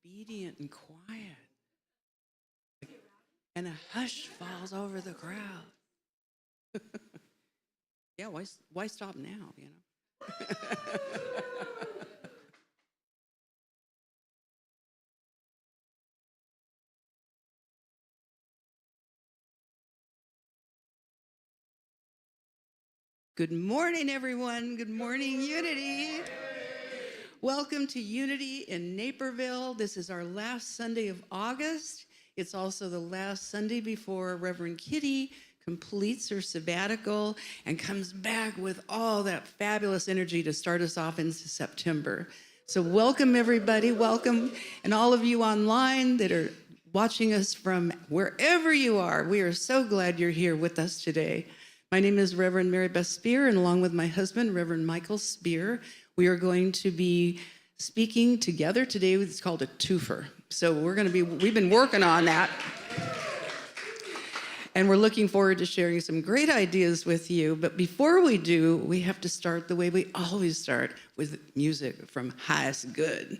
obedient and quiet. And a hush falls over the crowd. Yeah, why stop now, you know? Good morning, everyone. Good morning, Unity. Welcome to Unity in Naperville. This is our last Sunday of August. It's also the last Sunday before Reverend Kity completes her sabbatical and comes back with all that fabulous energy to start us off into September. So welcome, everybody. Welcome. And all of you online that are watching us from wherever you are, we are so glad you're here with us today. My name is Reverend Mary Beth Spear, and along with my husband, Reverend Michael Spear, we are going to be speaking together today. It's called a twofer. So we've been working on that. And we're looking forward to sharing some great ideas with you. But before we do, we have to start the way we always start, with music from Highest Good.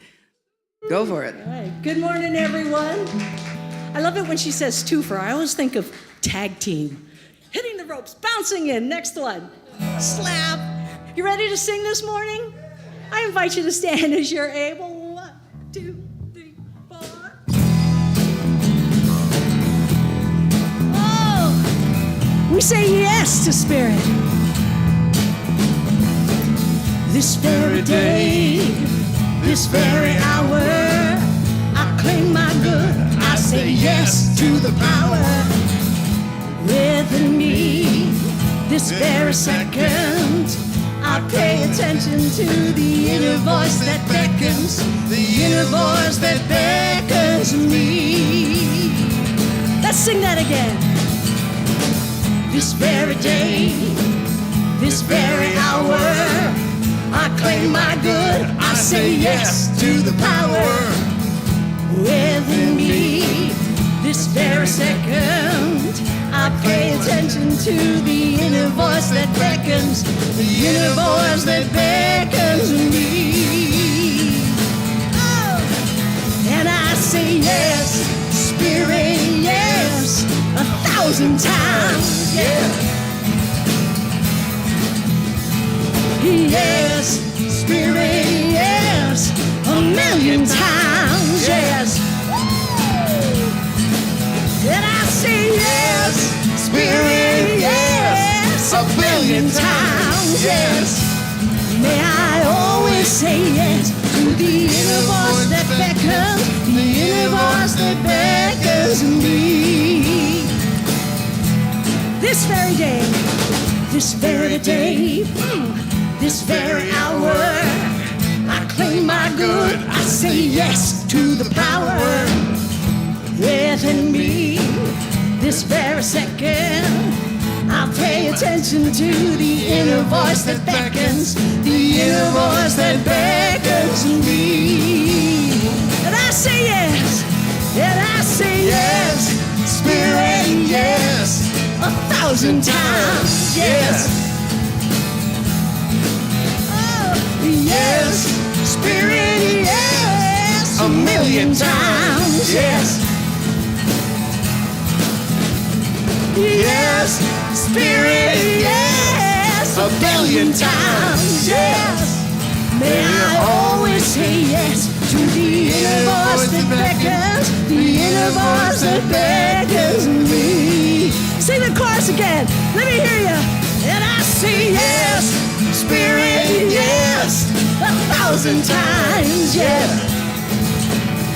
Go for it. All right. Good morning, everyone. I love it when she says twofer. I always think of tag team. Hitting the ropes, bouncing in, next one. Slap. You ready to sing this morning? I invite you to stand as you're able. 1, 2, 3, 4. Oh, we say yes to Spirit. This very day, this very hour, I claim my good. I say yes to the power within me. This very second, I pay attention to the inner voice that beckons, the inner voice that beckons me. Let's sing that again. This very day, this very hour, I claim my good. I say yes to the power within me. This very second, I pay attention to the inner voice that beckons, the inner voice that beckons me. Oh, and I say yes, Spirit, yes, 1,000 times, yeah. Yes, Spirit, yes, 1,000,000 times, yes. And I say yes, Spirit, yes, 1,000,000 times, yes. May I always say yes to the inner voice that beckons, the inner voice that beckons me. This very day, this very day, this very hour, I claim my good. I say yes to the power within me. This very second, I pay attention to the inner voice that beckons, the inner voice that beckons me. And I say yes, and I say yes, Spirit, yes, 1,000 times, yes. Oh, yes, Spirit, yes, 1,000,000 times, yes. Yes, Spirit, yes, 1,000,000 times, yes. May I always say yes to the inner voice that beckons, the inner voice that beckons me. Sing the chorus again, let me hear you. And I say yes, Spirit, yes, 1,000 times, yes.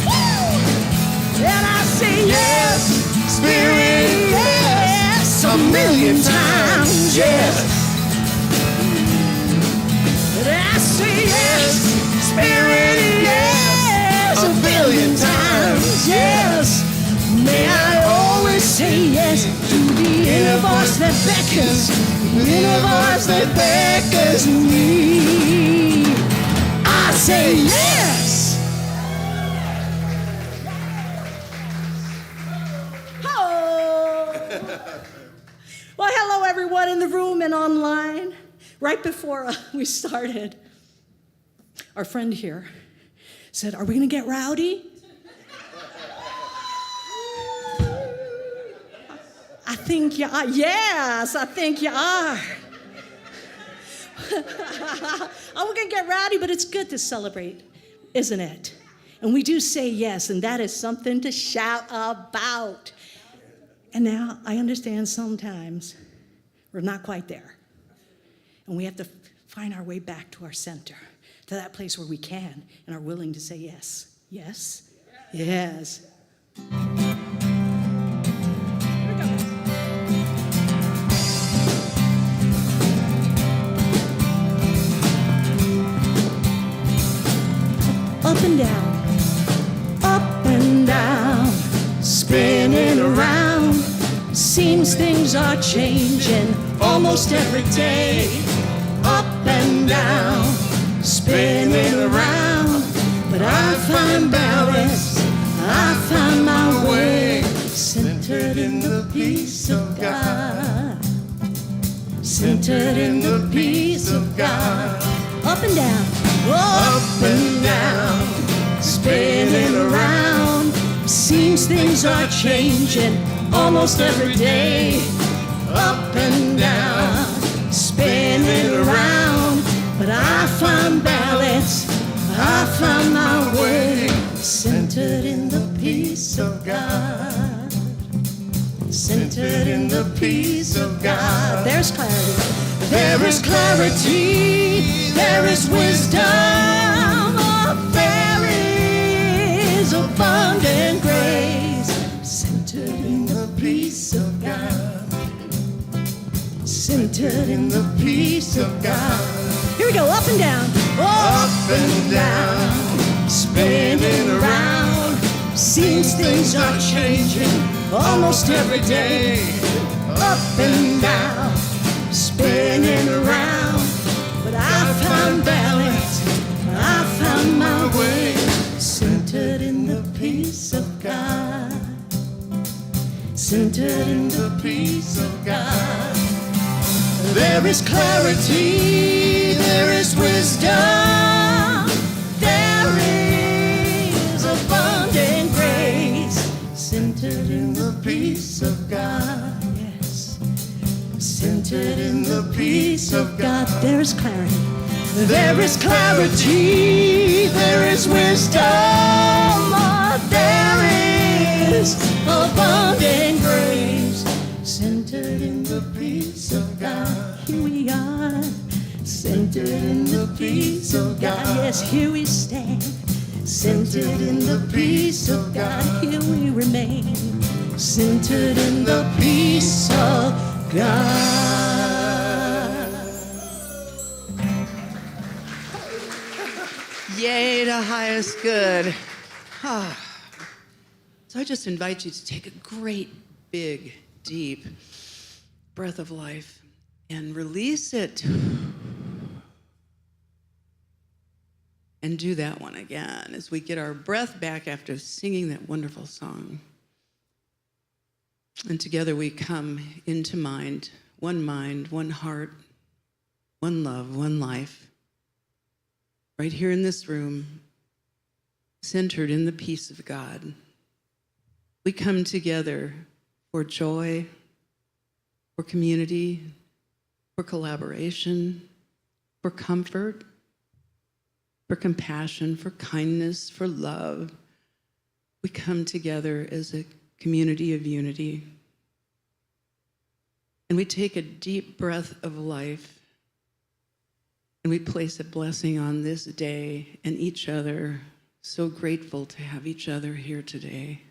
Woo! And I say yes, Spirit, yes, 1,000,000 times, yes. And I say yes, Spirit, yes, 1,000,000 times, yes. May I always say yes to the inner voice that beckons, the inner voice that beckons me. I say yes. Well, hello, everyone in the room and online. Right before we started, our friend here said, "Are we going to get rowdy?" I think you are. Yes, I think you are. Oh, we're going to get rowdy, but it's good to celebrate, isn't it? And we do say yes, and that is something to shout about. And now I understand sometimes we're not quite there. And we have to find our way back to our center, to that place where we can and are willing to say yes. Yes? Yes. Up and down, spinning around. Seems things are changing almost every day. Up and down, spinning around. But I find balance, I find my way, centered in the peace of God. Centered in the peace of God. Up and down. Up and down, spinning around. Seems things are changing almost every day. Up and down, spinning around. But I find balance, I find my way, centered in the peace of God. Centered in the peace of God. There's clarity. There is clarity, there is wisdom, oh, there is abundant grace, centered in the peace of God. Centered in the peace of God. Here we go, up and down. Up and down, spinning around. Seems things are changing almost every day. Up and down, spinning around, but I found balance, I found my way, centered in the peace of God. Centered in the peace of God. There is clarity, there is wisdom, there is abundant grace, centered in the peace of God. Centered in the peace of God. There is clarity. There is clarity. There is wisdom. Oh, there is abundant grace. Centered in the peace of God. Here we are. Centered in the peace of God. Yes, here we stand. Centered in the peace of God. Here we remain. Centered in the peace of God. Yay to highest good. So I just invite you to take a great, big, deep breath of life and release it. And do that one again as we get our breath back after singing that wonderful song. And together we come into mind, one heart, one love, one life. Right here in this room, centered in the peace of God. We come together for joy, for community, for collaboration, for comfort, for compassion, for kindness, for love. We come together as a community of unity. And we take a deep breath of life and we place a blessing on this day and each other. So grateful to have each other here today.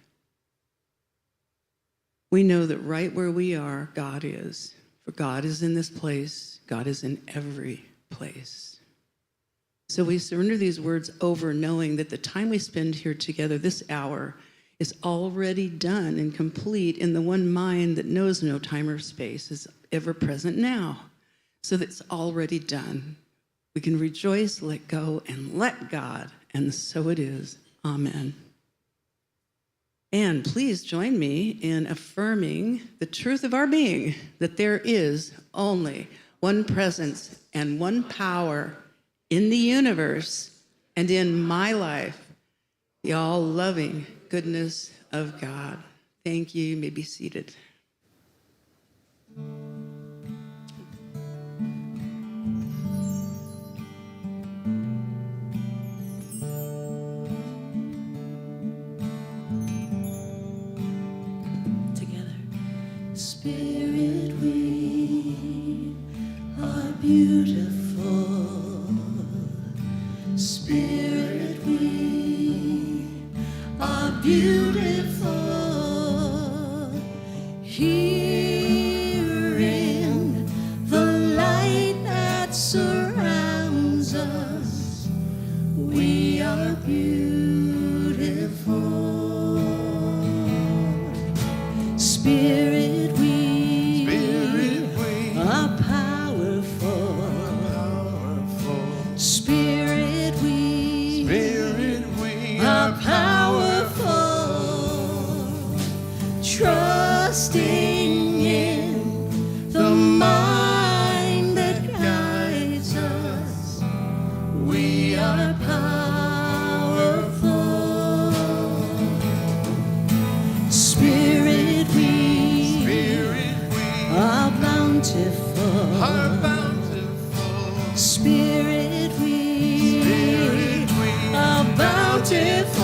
We know that right where we are, God is. For God is in this place. God is in every place. So we surrender these words over, knowing that the time we spend here together, this hour, is already done and complete in the one mind that knows no time or space, is ever present now. So that's already done. We can rejoice, let go, and let God, and so it is. Amen. And please join me in affirming the truth of our being, that there is only one presence and one power in the universe and in my life, the all-loving goodness of God. Thank you. You may be seated. Spirit, we are beautiful. Spirit, we are beautiful. Here in the light that surrounds us, we are beautiful. Spirit, we are powerful. Spirit, we are powerful. Trusting in the mind that guides us, we are powerful. Spirit, we are bountiful. Spirit, we are bountiful.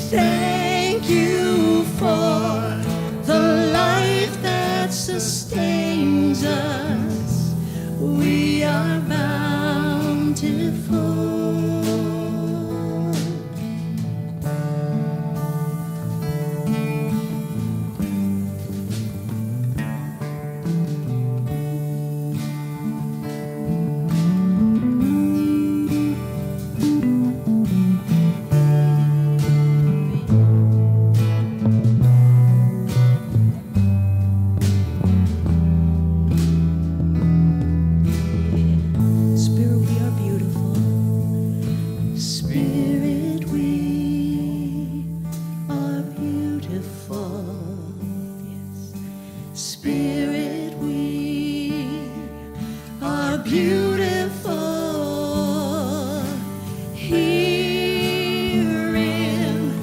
Thank you for the life that sustains us. We are bountiful. Spirit, we are beautiful. Spirit, we are beautiful. Yes. Spirit, we are beautiful. Here in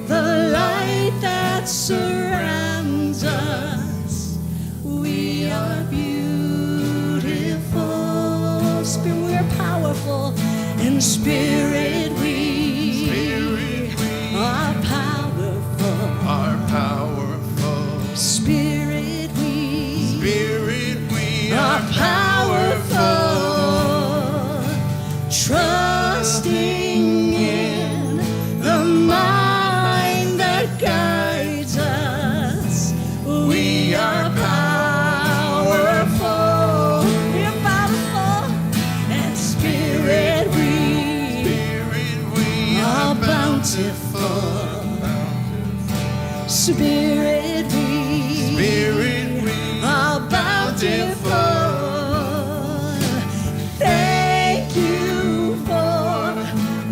the light that surrounds us, we are beautiful. Spirit, we are powerful. And Spirit, we are powerful. Spirit, we are powerful. Trusting in the mind that guides us, we are powerful. We are powerful. And Spirit, we are bountiful. Spirit, we are bountiful. Thank you for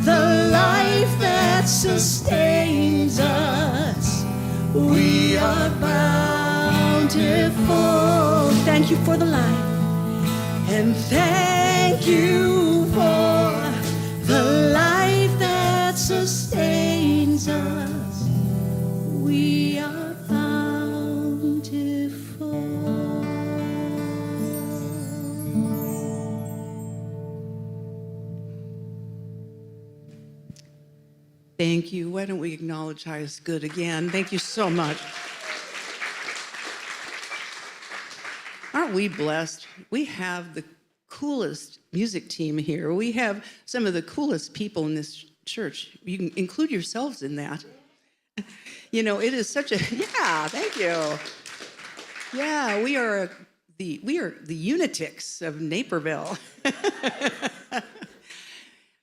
the life that sustains us. We are bountiful. Thank you for the life. And thank you for the life that sustains us. We are bountiful. Thank you. Why don't we acknowledge highest good again? Thank you so much. Aren't we blessed? We have the coolest music team here. We have some of the coolest people in this church. You can include yourselves in that. You know, it is such a, yeah, thank you. Yeah, we are the Unitics of Naperville.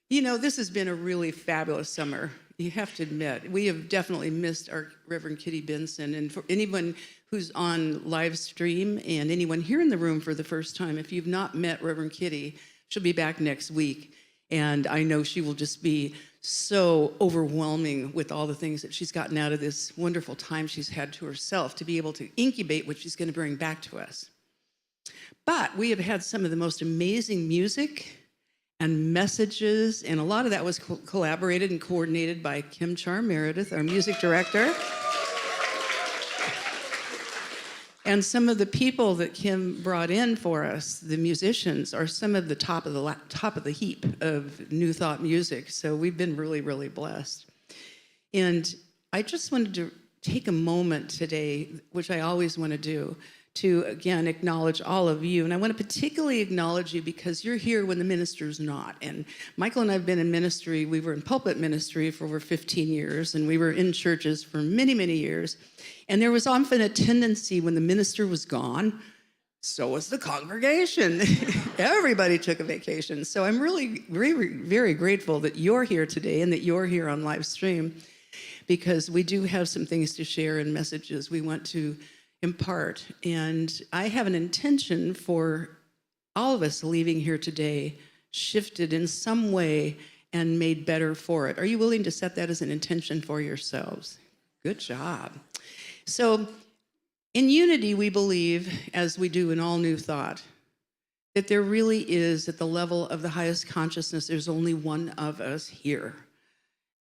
You know, this has been a really fabulous summer. You have to admit, we have definitely missed our Reverend Kity Benson. And for anyone who's on live stream and anyone here in the room for the first time, if you've not met Reverend Kity, she'll be back next week. And I know she will just be so overwhelming with all the things that she's gotten out of this wonderful time she's had to herself to be able to incubate what she's going to bring back to us. But we have had some of the most amazing music and messages, and a lot of that was collaborated and coordinated by Kim-Char Meredith, our music director. And some of the people that Kim brought in for us, the musicians, are some of the top of the heap of New Thought music. So we've been really, really blessed. And I just wanted to take a moment today, which I always want to do, to again acknowledge all of you. And I want to particularly acknowledge you because you're here when the minister's not. And Michael and I have been in ministry. We were in pulpit ministry for over 15 years, and we were in churches for many, many years. And there was often a tendency when the minister was gone, so was the congregation. Everybody took a vacation. So I'm really very, very grateful that you're here today and that you're here on live stream, because we do have some things to share and messages we want to impart. And I have an intention for all of us leaving here today shifted in some way and made better for it. Are you willing to set that as an intention for yourselves? Good job. So in unity, we believe, as we do in all new thought, that there really is, at the level of the highest consciousness, there's only one of us here.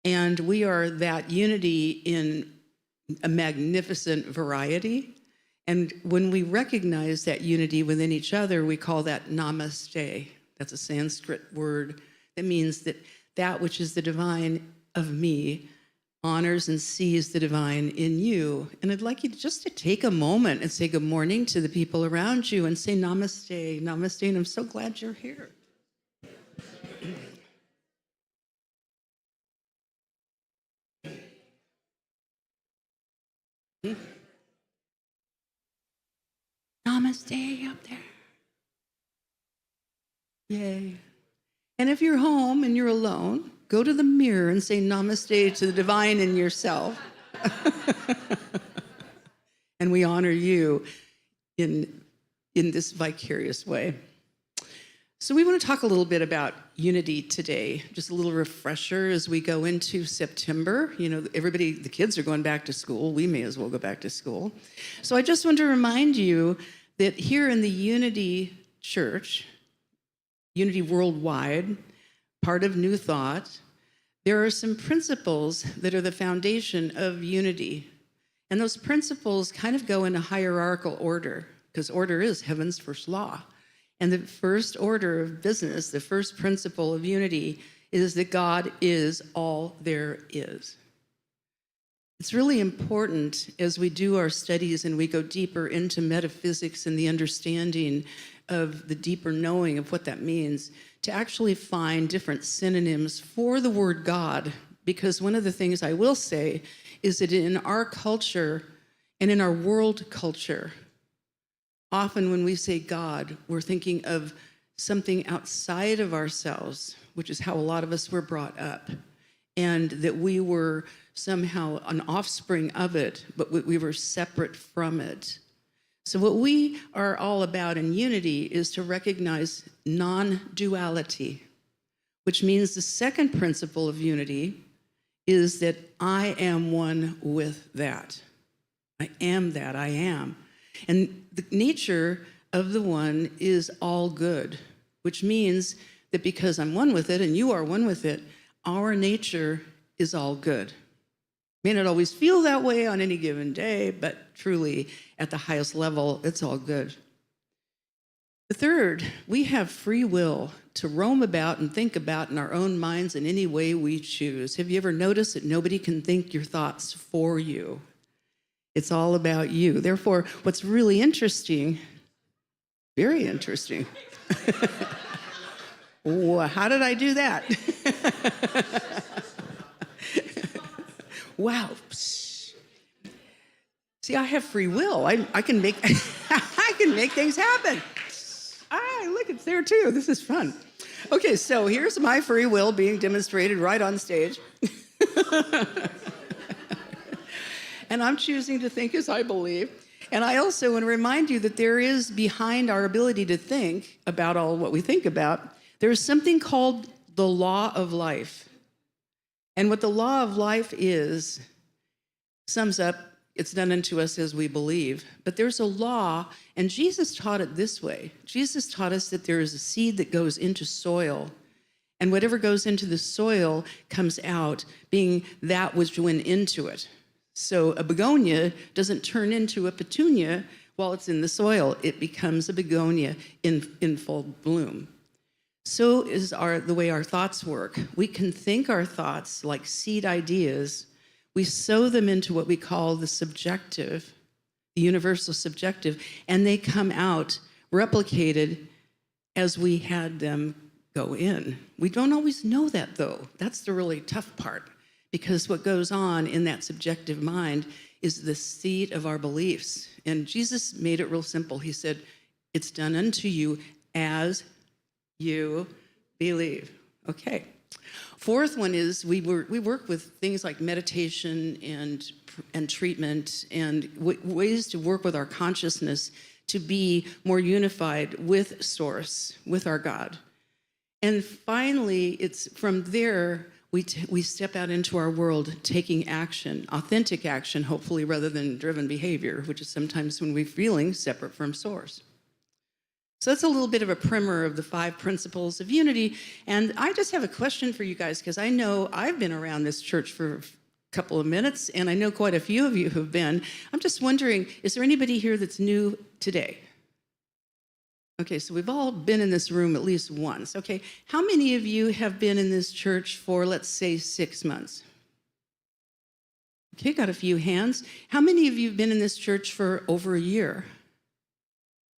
And we are that unity in a magnificent variety. And when we recognize that unity within each other, we call that namaste. That's a Sanskrit word that means that that which is the divine of me honors and sees the divine in you. And I'd like you just to take a moment and say good morning to the people around you and say namaste, namaste, and I'm so glad you're here. Namaste up there. Yay. And if you're home and you're alone, go to the mirror and say namaste to the divine in yourself. And we honor you in this vicarious way. So we want to talk a little bit about unity today, just a little refresher as we go into September. You know, everybody, the kids are going back to school. We may as well go back to school. So I just want to remind you that here in the Unity Church, Unity Worldwide, part of New Thought, there are some principles that are the foundation of unity. And those principles kind of go in a hierarchical order, because order is heaven's first law. And the first order of business, the first principle of unity, is that God is all there is. It's really important as we do our studies and we go deeper into metaphysics and the understanding of the deeper knowing of what that means, to actually find different synonyms for the word God. Because one of the things I will say is that in our culture and in our world culture, often when we say God, we're thinking of something outside of ourselves, which is how a lot of us were brought up, and that we were somehow an offspring of it, but we were separate from it. So what we are all about in unity is to recognize non-duality, which means the second principle of unity is that I am one with that. I am that, I am. And the nature of the one is all good, which means that because I'm one with it and you are one with it, our nature is all good. May not always feel that way on any given day, but truly at the highest level, it's all good. The third, we have free will to roam about and think about in our own minds in any way we choose. Have you ever noticed that nobody can think your thoughts for you? It's all about you. Therefore, what's really interesting, very interesting. How did I do that? Wow. See, I have free will. I can make I can make things happen. Look, it's there too. This is fun. Okay, so here's my free will being demonstrated right on stage. And I'm choosing to think as I believe. And I also want to remind you that there is behind our ability to think about all what we think about, there is something called the law of life. And what the law of life is, sums up, it's done unto us as we believe. But there's a law, and Jesus taught it this way. Jesus taught us that there is a seed that goes into soil, and whatever goes into the soil comes out, being that which went into it. So a begonia doesn't turn into a petunia while it's in the soil. It becomes a begonia in full bloom. So is the way our thoughts work. We can think our thoughts like seed ideas, We sew them into what we call the subjective, the universal subjective, and they come out replicated as we had them go in. We don't always know that, though. That's the really tough part, because what goes on in that subjective mind is the seat of our beliefs. And Jesus made it real simple. He said, it's done unto you as you believe. Okay. Fourth one is we work with things like meditation and treatment and ways to work with our consciousness to be more unified with Source, with our God. And finally, it's from there we step out into our world taking action, authentic action, hopefully, rather than driven behavior, which is sometimes when we're feeling separate from Source. So that's a little bit of a primer of the 5 principles of unity. And I just have a question for you guys, because I know I've been around this church for a couple of minutes, and I know quite a few of you have been. I'm just wondering, is there anybody here that's new today? Okay, so we've all been in this room at least once. Okay, how many of you have been in this church for, let's say, 6 months? Okay, got a few hands. How many of you have been in this church for over a year?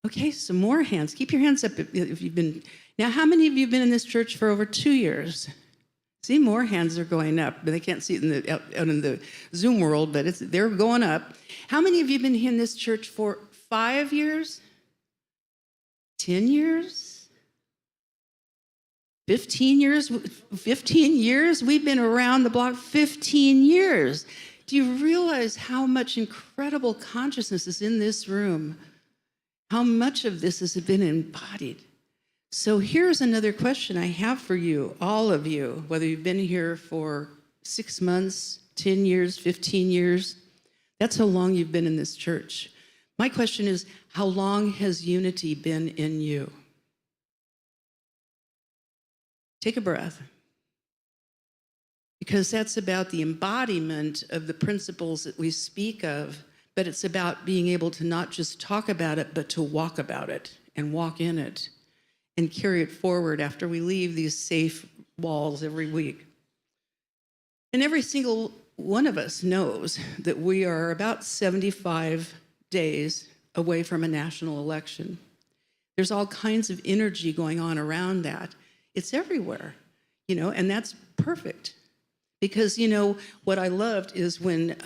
Okay, some more hands. Keep your hands up if you've been. Now, how many of you have been in this church for over 2 years? See, more hands are going up, but they can't see it out in the Zoom world, but they're going up. How many of you have been in this church for 5 years? 10 years? 15 years? 15 years? We've been around the block 15 years. Do you realize how much incredible consciousness is in this room? How much of this has been embodied? So here's another question I have for you, all of you, whether you've been here for 6 months, 10 years, 15 years. That's how long you've been in this church. My question is, how long has unity been in you? Take a breath. Because that's about the embodiment of the principles that we speak of, but it's about being able to not just talk about it, but to walk about it and walk in it and carry it forward after we leave these safe walls every week. And every single one of us knows that we are about 75 days away from a national election. There's all kinds of energy going on around that. It's everywhere, and that's perfect. Because, what I loved is when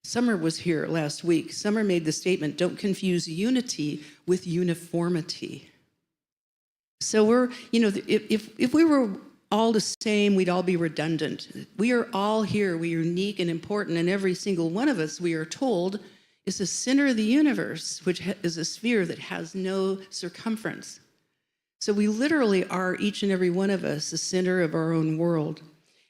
Summer was here last week. Summer made the statement, don't confuse unity with uniformity. So we're, if we were all the same, we'd all be redundant. We are all here. We are unique and important, and every single one of us, we are told, is the center of the universe, which is a sphere that has no circumference. So we literally are, each and every one of us, the center of our own world.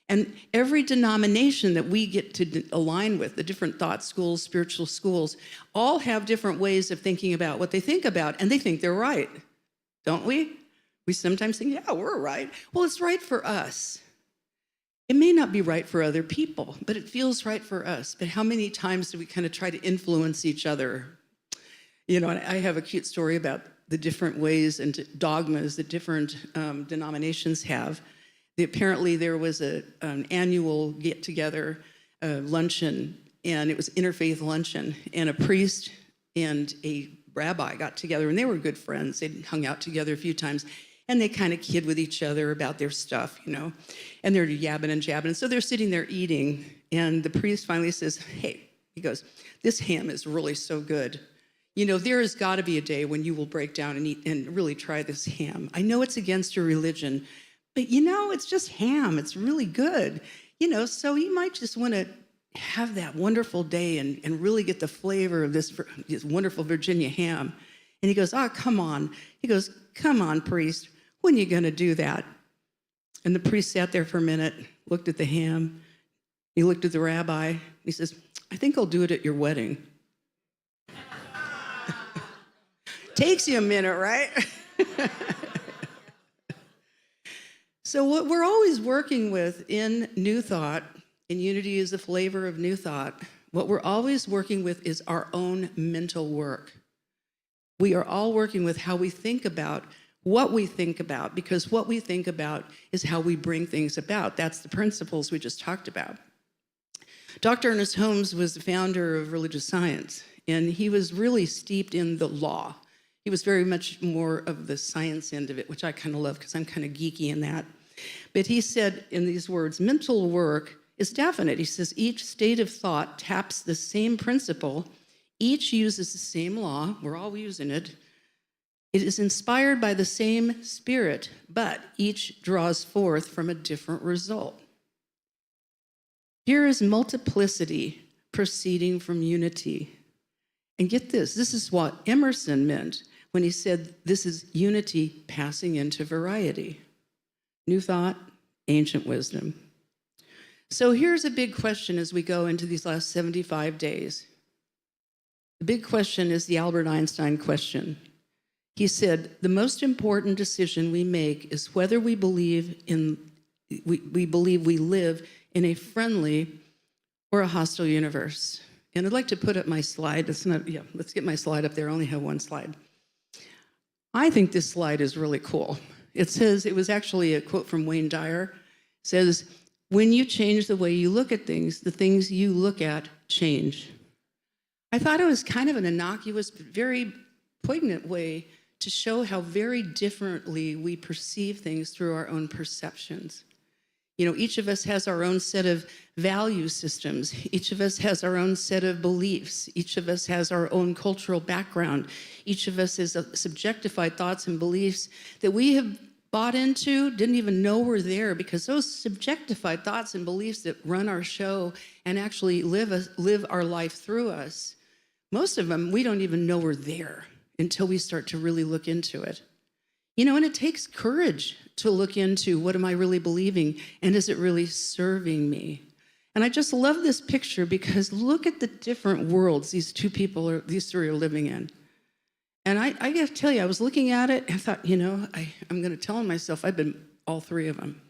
And every denomination that we get to align with, the different thought schools, spiritual schools, all have different ways of thinking about what they think about, and they think they're right, don't we? We sometimes think, yeah, we're right. Well, it's right for us. It may not be right for other people, but it feels right for us. But how many times do we kind of try to influence each other? And I have a cute story about the different ways and dogmas that different denominations have. Apparently, there was an annual get-together luncheon, and it was interfaith luncheon, and a priest and a rabbi got together, and they were good friends. They'd hung out together a few times, and they kind of kid with each other about their stuff, and they're yabbing and jabbing. And so they're sitting there eating, and the priest finally says, hey, he goes, this ham is really so good. There has got to be a day when you will break down and eat and really try this ham. I know it's against your religion, but it's just ham. It's really good. So you might just want to have that wonderful day and really get the flavor of this wonderful Virginia ham. And he goes, oh, come on. He goes, come on, priest. When are you going to do that? And the priest sat there for a minute, looked at the ham. He looked at the rabbi. He says, I think I'll do it at your wedding. Takes you a minute, right? So what we're always working with in New Thought, and unity is the flavor of New Thought, what we're always working with is our own mental work. We are all working with how we think about what we think about, because what we think about is how we bring things about. That's the principles we just talked about. Dr. Ernest Holmes was the founder of religious science, and he was really steeped in the law. He was very much more of the science end of it, which I kind of love because I'm kind of geeky in that. But he said in these words, mental work is definite. He says each state of thought taps the same principle, each uses the same law, we're all using it. It is inspired by the same spirit, but each draws forth from a different result. Here is multiplicity proceeding from unity. And get this is what Emerson meant when he said this is unity passing into variety. New thought, ancient wisdom. So here's a big question as we go into these last 75 days. The big question is the Albert Einstein question. He said, the most important decision we make is whether we believe we live in a friendly or a hostile universe. And I'd like to put up my slide. Let's get my slide up there. I only have one slide. I think this slide is really cool. It says, it was actually a quote from Wayne Dyer. It says, when you change the way you look at things, the things you look at change. I thought it was kind of an innocuous, but very poignant way to show how very differently we perceive things through our own perceptions. You know, each of us has our own set of value systems. Each of us has our own set of beliefs. Each of us has our own cultural background. Each of us has subjectified thoughts and beliefs that we have bought into, didn't even know were there, because those subjectified thoughts and beliefs that run our show and actually live our life through us, most of them we don't even know we're there until we start to really look into it. You know, and it takes courage to look into what am I really believing and is it really serving me? And I just love this picture because look at the different worlds these three are living in. And I got to tell you, I was looking at it and thought, you know, I'm going to tell myself I've been all three of them.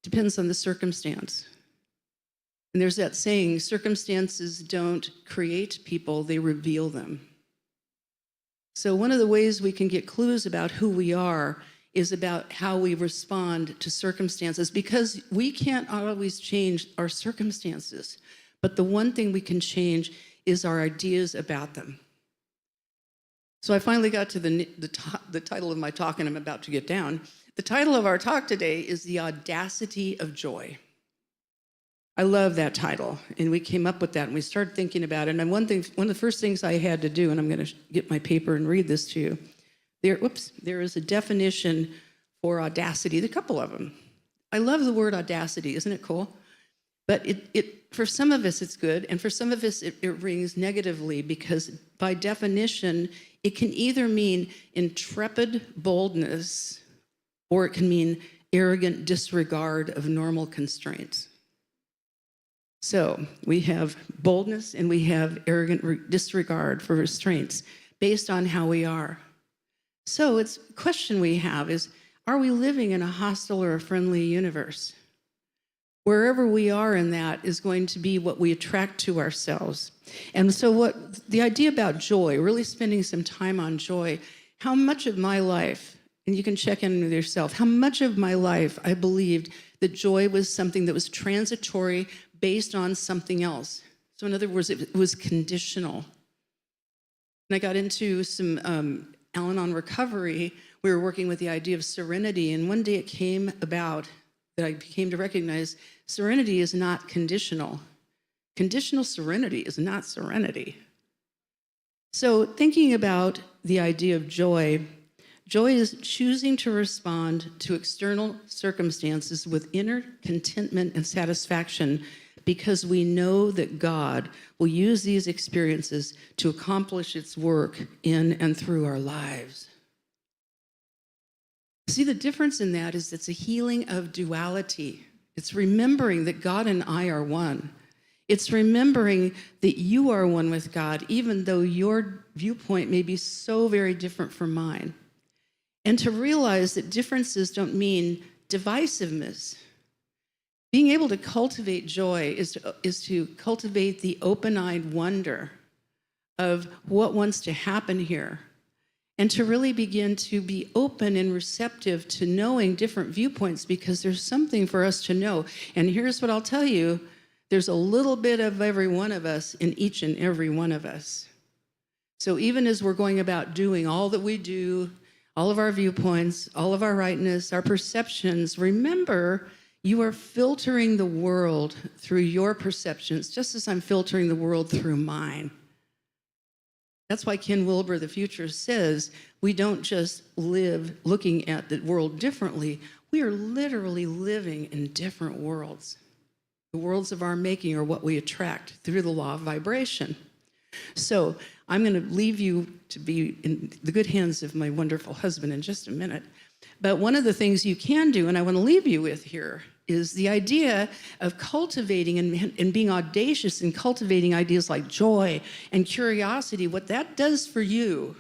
Depends on the circumstance. And there's that saying, circumstances don't create people, they reveal them. So one of the ways we can get clues about who we are is about how we respond to circumstances, because we can't always change our circumstances. But the one thing we can change is our ideas about them. So I finally got to the title of my talk, and I'm about to get down. The title of our talk today is The Audacity of Joy. I love that title, and we came up with that, and we started thinking about it. And one of the first things I had to do, and I'm going to get my paper and read this to you. There is a definition for audacity. There's a couple of them. I love the word audacity. Isn't it cool? But it for some of us it's good, and for some of us it rings negatively, because by definition it can either mean intrepid boldness, or it can mean arrogant disregard of normal constraints. So we have boldness and we have arrogant disregard for restraints based on how we are. So it's a question we have is, are we living in a hostile or a friendly universe? Wherever we are in that is going to be what we attract to ourselves. And so what the idea about joy, really spending some time on joy, how much of my life, and you can check in with yourself, how much of my life I believed that joy was something that was transitory based on something else. So in other words, it was conditional. And I got into some Al-Anon recovery. We were working with the idea of serenity, and one day it came about that I came to recognize serenity is not conditional. Conditional serenity is not serenity. So thinking about the idea of joy, joy is choosing to respond to external circumstances with inner contentment and satisfaction, because we know that God will use these experiences to accomplish its work in and through our lives. See, the difference in that is it's a healing of duality. It's remembering that God and I are one. It's remembering that you are one with God, even though your viewpoint may be so very different from mine. And to realize that differences don't mean divisiveness. Being able to cultivate joy is to cultivate the open-eyed wonder of what wants to happen here. and to really begin to be open and receptive to knowing different viewpoints, because there's something for us to know. And here's what I'll tell you, there's a little bit of every one of us in each and every one of us. So even as we're going about doing all that we do, all of our viewpoints, all of our rightness, our perceptions, remember, you are filtering the world through your perceptions, just as I'm filtering the world through mine. That's why Ken Wilber, the futurist, says we don't just live looking at the world differently. We are literally living in different worlds. The worlds of our making are what we attract through the law of vibration. So I'm going to leave you to be in the good hands of my wonderful husband in just a minute. But one of the things you can do, and I want to leave you with here, is the idea of cultivating and being audacious in cultivating ideas like joy and curiosity. What that does for you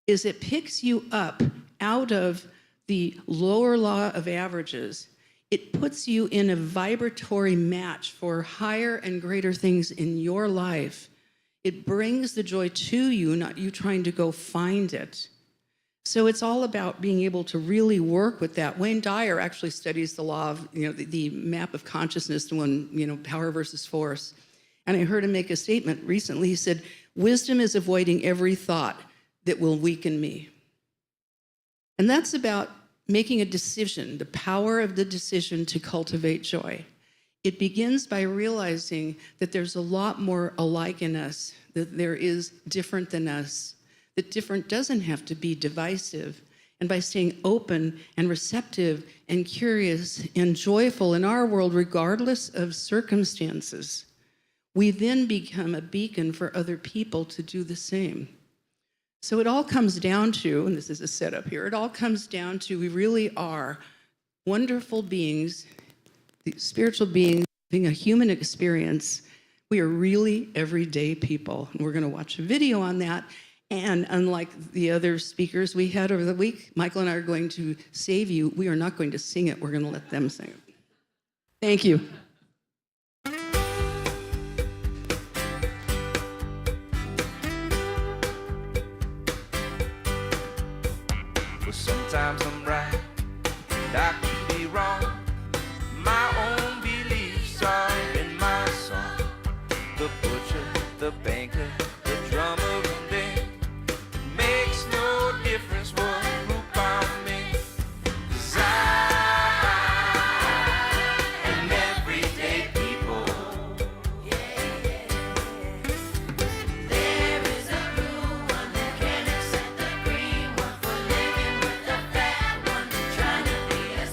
is it picks you up out of the lower law of averages. It puts you in a vibratory match for higher and greater things in your life. It brings the joy to you, not you trying to go find it. So it's all about being able to really work with that. Wayne Dyer actually studies the law of, the map of consciousness, the one, power versus force. And I heard him make a statement recently. He said, wisdom is avoiding every thought that will weaken me. And that's about making a decision, the power of the decision to cultivate joy. It begins by realizing that there's a lot more alike in us, that there is different than us, that different doesn't have to be divisive. And by staying open and receptive and curious and joyful in our world, regardless of circumstances, we then become a beacon for other people to do the same. So it all comes down to, and this is a setup here, it all comes down to we really are wonderful beings, the spiritual beings, being a human experience. We are really everyday people. And we're going to watch a video on that. And unlike the other speakers we had over the week, Michael and I are going to save you. We are not going to sing it. We're going to let them sing it. Thank you. Well, sometimes I'm right, and I can be wrong. My own beliefs are in my song. The butcher, the banker, the drummer, and then makes no difference what group I'm in. 'Cause I am everyday people. There is a blue one that can't accept the green one, for living with the fat one, trying to be a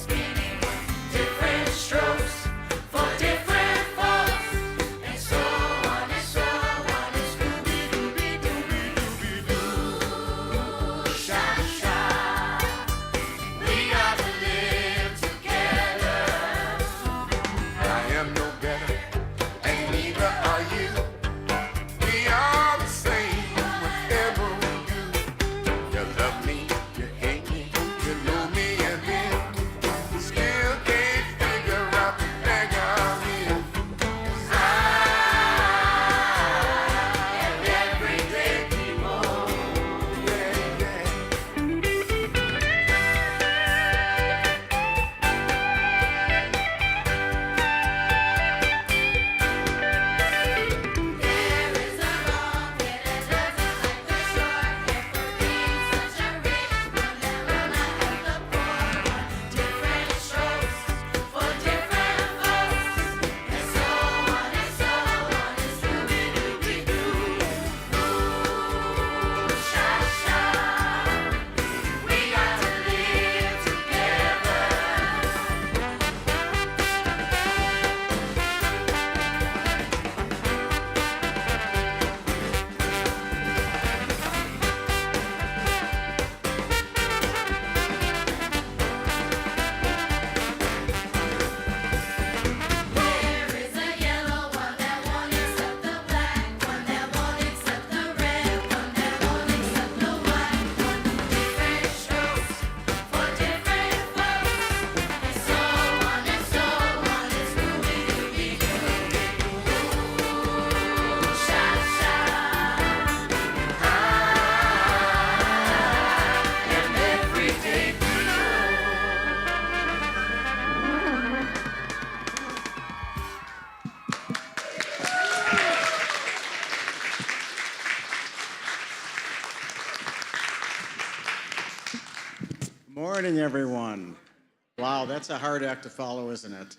Wow, that's a hard act to follow, isn't it?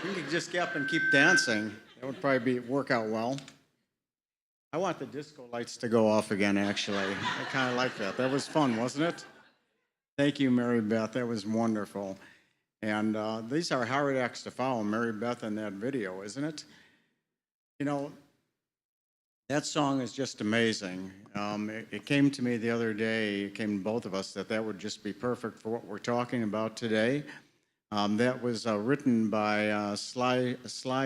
You could just get up and keep dancing. That would probably work out well. I want the disco lights to go off again, actually. I kind of like that. That was fun, wasn't it? Thank you, Mary Beth. That was wonderful. And these are hard acts to follow, Mary Beth in that video, isn't it? You know, that song is just amazing. It came to me the other day, it came to both of us, that would just be perfect for what we're talking about today. That was written by Sly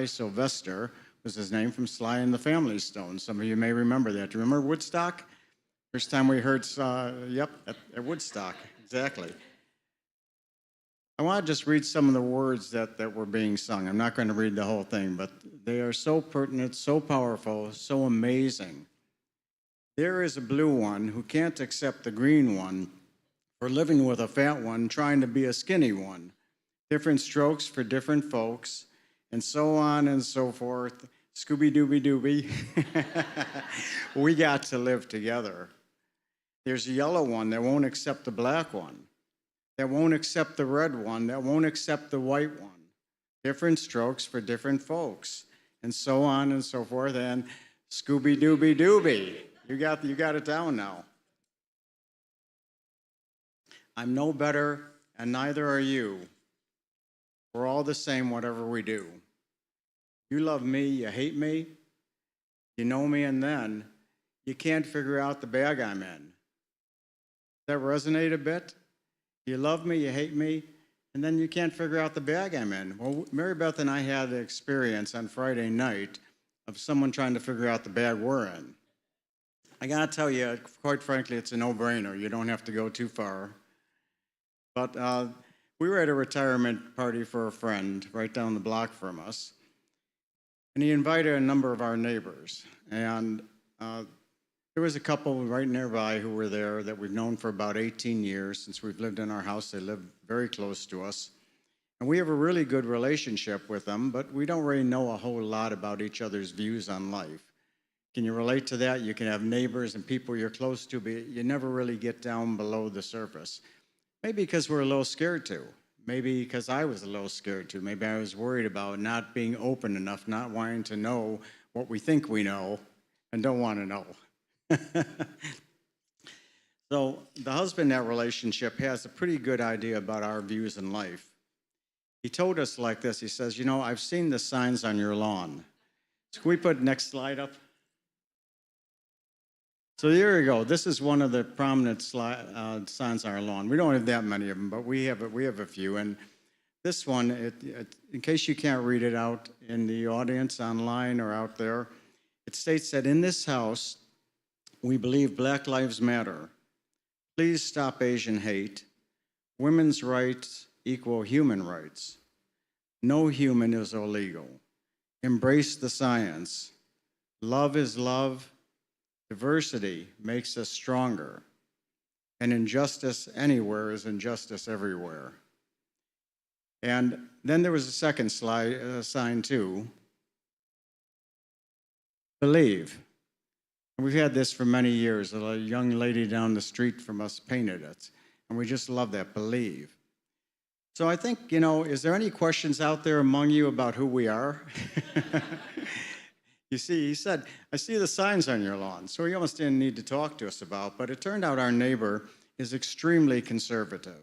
Sylvester, was his name, from Sly and the Family Stone. Some of you may remember that. Do you remember Woodstock? First time we heard, at Woodstock, exactly. I want to just read some of the words that were being sung. I'm not going to read the whole thing, but they are so pertinent, so powerful, so amazing. There is a blue one who can't accept the green one for living with a fat one, trying to be a skinny one. Different strokes for different folks, and so on and so forth. Scooby-Dooby-Dooby. We got to live together. There's a yellow one that won't accept the black one, that won't accept the red one, that won't accept the white one. Different strokes for different folks, and so on and so forth, and Scooby-Dooby-Dooby. You got it down now. I'm no better, and neither are you. We're all the same, whatever we do. You love me, you hate me, you know me, and then you can't figure out the bag I'm in. Does that resonate a bit? You love me, you hate me, and then you can't figure out the bag I'm in. Well, Mary Beth and I had the experience on Friday night of someone trying to figure out the bag we're in. I gotta tell you, quite frankly, it's a no-brainer. You don't have to go too far. But we were at a retirement party for a friend right down the block from us, and he invited a number of our neighbors. And there was a couple right nearby who were there that we've known for about 18 years since we've lived in our house. They live very close to us. And we have a really good relationship with them, but we don't really know a whole lot about each other's views on life. Can you relate to that? You can have neighbors and people you're close to, but you never really get down below the surface. Maybe because we're a little scared to. Maybe because I was a little scared to. Maybe I was worried about not being open enough, not wanting to know what we think we know and don't want to know. So the husband in that relationship has a pretty good idea about our views in life. He told us like this. He says, you know, I've seen the signs on your lawn. So can we put next slide up? So there you go. This is one of the prominent signs on our lawn. We don't have that many of them, but we have a few. And this one, in case you can't read it out in the audience, online or out there, it states that in this house, we believe Black Lives Matter. Please stop Asian hate. Women's rights equal human rights. No human is illegal. Embrace the science. Love is love. Diversity makes us stronger. And injustice anywhere is injustice everywhere. And then there was a second sign too. Believe. We've had this for many years. A young lady down the street from us painted it. And we just love that, believe. So I think, you know, is there any questions out there among you about who we are? You see, he said, I see the signs on your lawn. So he almost didn't need to talk to us about, but it turned out our neighbor is extremely conservative.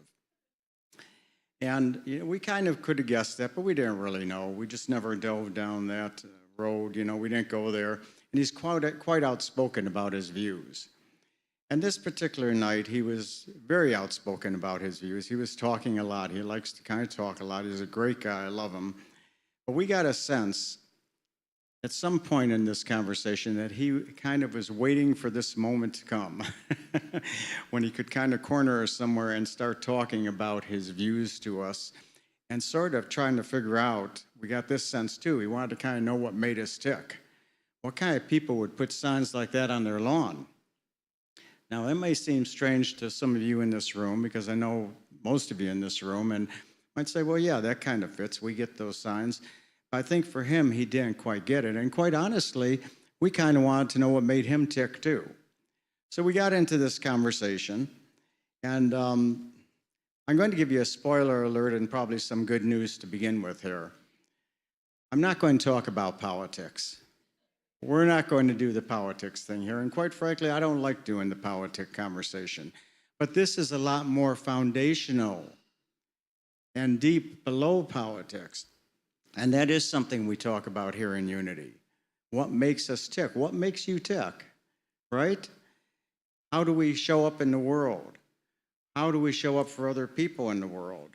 And you know, we kind of could have guessed that, but we didn't really know. We just never dove down that road, you know, we didn't go there. And he's quite outspoken about his views. And this particular night, he was very outspoken about his views. He was talking a lot. He likes to kind of talk a lot. He's a great guy. I love him. But we got a sense at some point in this conversation that he kind of was waiting for this moment to come when he could kind of corner us somewhere and start talking about his views to us and sort of trying to figure out, we got this sense too, he wanted to kind of know what made us tick. What kind of people would put signs like that on their lawn? Now, that may seem strange to some of you in this room, because I know most of you in this room, and might say, well, yeah, that kind of fits. We get those signs. But I think for him, he didn't quite get it. And quite honestly, we kind of wanted to know what made him tick, too. So we got into this conversation, and I'm going to give you a spoiler alert and probably some good news to begin with here. I'm not going to talk about politics. We're not going to do the politics thing here, and quite frankly, I don't like doing the politic conversation. But this is a lot more foundational and deep below politics. And that is something we talk about here in Unity. What makes us tick? What makes you tick, right? How do we show up in the world? How do we show up for other people in the world?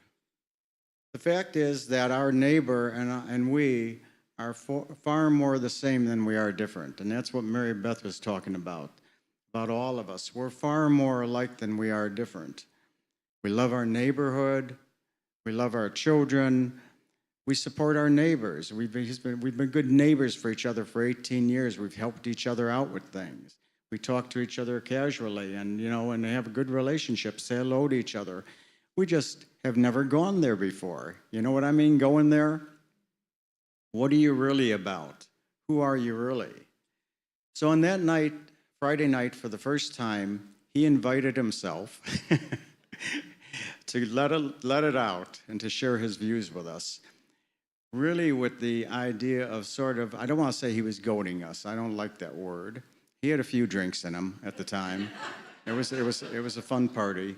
The fact is that our neighbor and we are far more the same than we are different. And that's what Mary Beth was talking about all of us. We're far more alike than we are different. We love our neighborhood. We love our children. We support our neighbors. We've been good neighbors for each other for 18 years. We've helped each other out with things. We talk to each other casually and have a good relationship, say hello to each other. We just have never gone there before. You know what I mean, going there? What are you really about? Who are you really? So on that night, Friday night, for the first time, he invited himself to let it out and to share his views with us. Really with the idea of I don't want to say he was goading us. I don't like that word. He had a few drinks in him at the time. It was a fun party.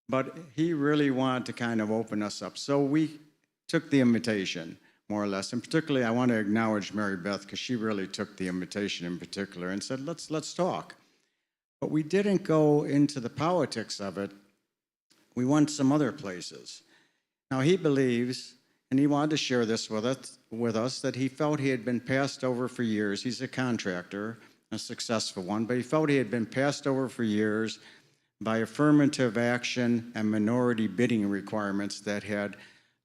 But he really wanted to kind of open us up. So we took the invitation, more or less. And particularly, I want to acknowledge Mary Beth, because she really took the invitation in particular and said, let's talk. But we didn't go into the politics of it. We went some other places. Now, he believes, and he wanted to share this with us, that he felt he had been passed over for years. He's a contractor, a successful one, but he felt he had been passed over for years by affirmative action and minority bidding requirements that had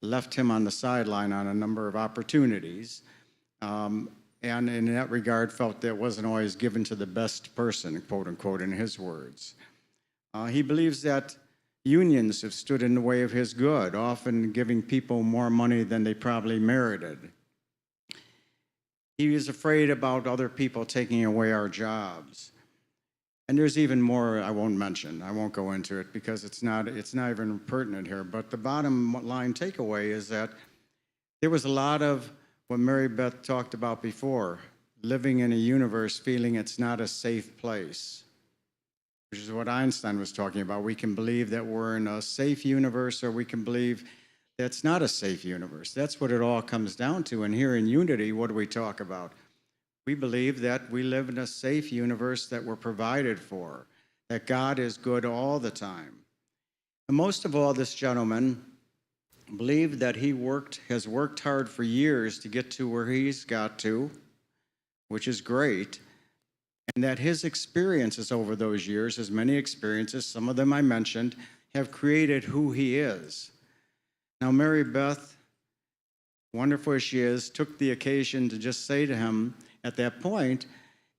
left him on the sideline on a number of opportunities, and in that regard felt that wasn't always given to the best person, quote unquote, in his words. He believes that unions have stood in the way of his good, often giving people more money than they probably merited. He is afraid about other people taking away our jobs. And there's even more I won't mention. I won't go into it because it's not even pertinent here. But the bottom line takeaway is that there was a lot of what Mary Beth talked about before, living in a universe feeling it's not a safe place, which is what Einstein was talking about. We can believe that we're in a safe universe, or we can believe that's not a safe universe. That's what it all comes down to. And here in Unity, what do we talk about? We believe that we live in a safe universe that we're provided for, that God is good all the time. And most of all, this gentleman believed that he has worked hard for years to get to where he's got to, which is great, and that his experiences over those years, his many experiences, some of them I mentioned, have created who he is. Now, Mary Beth, wonderful as she is, took the occasion to just say to him, at that point,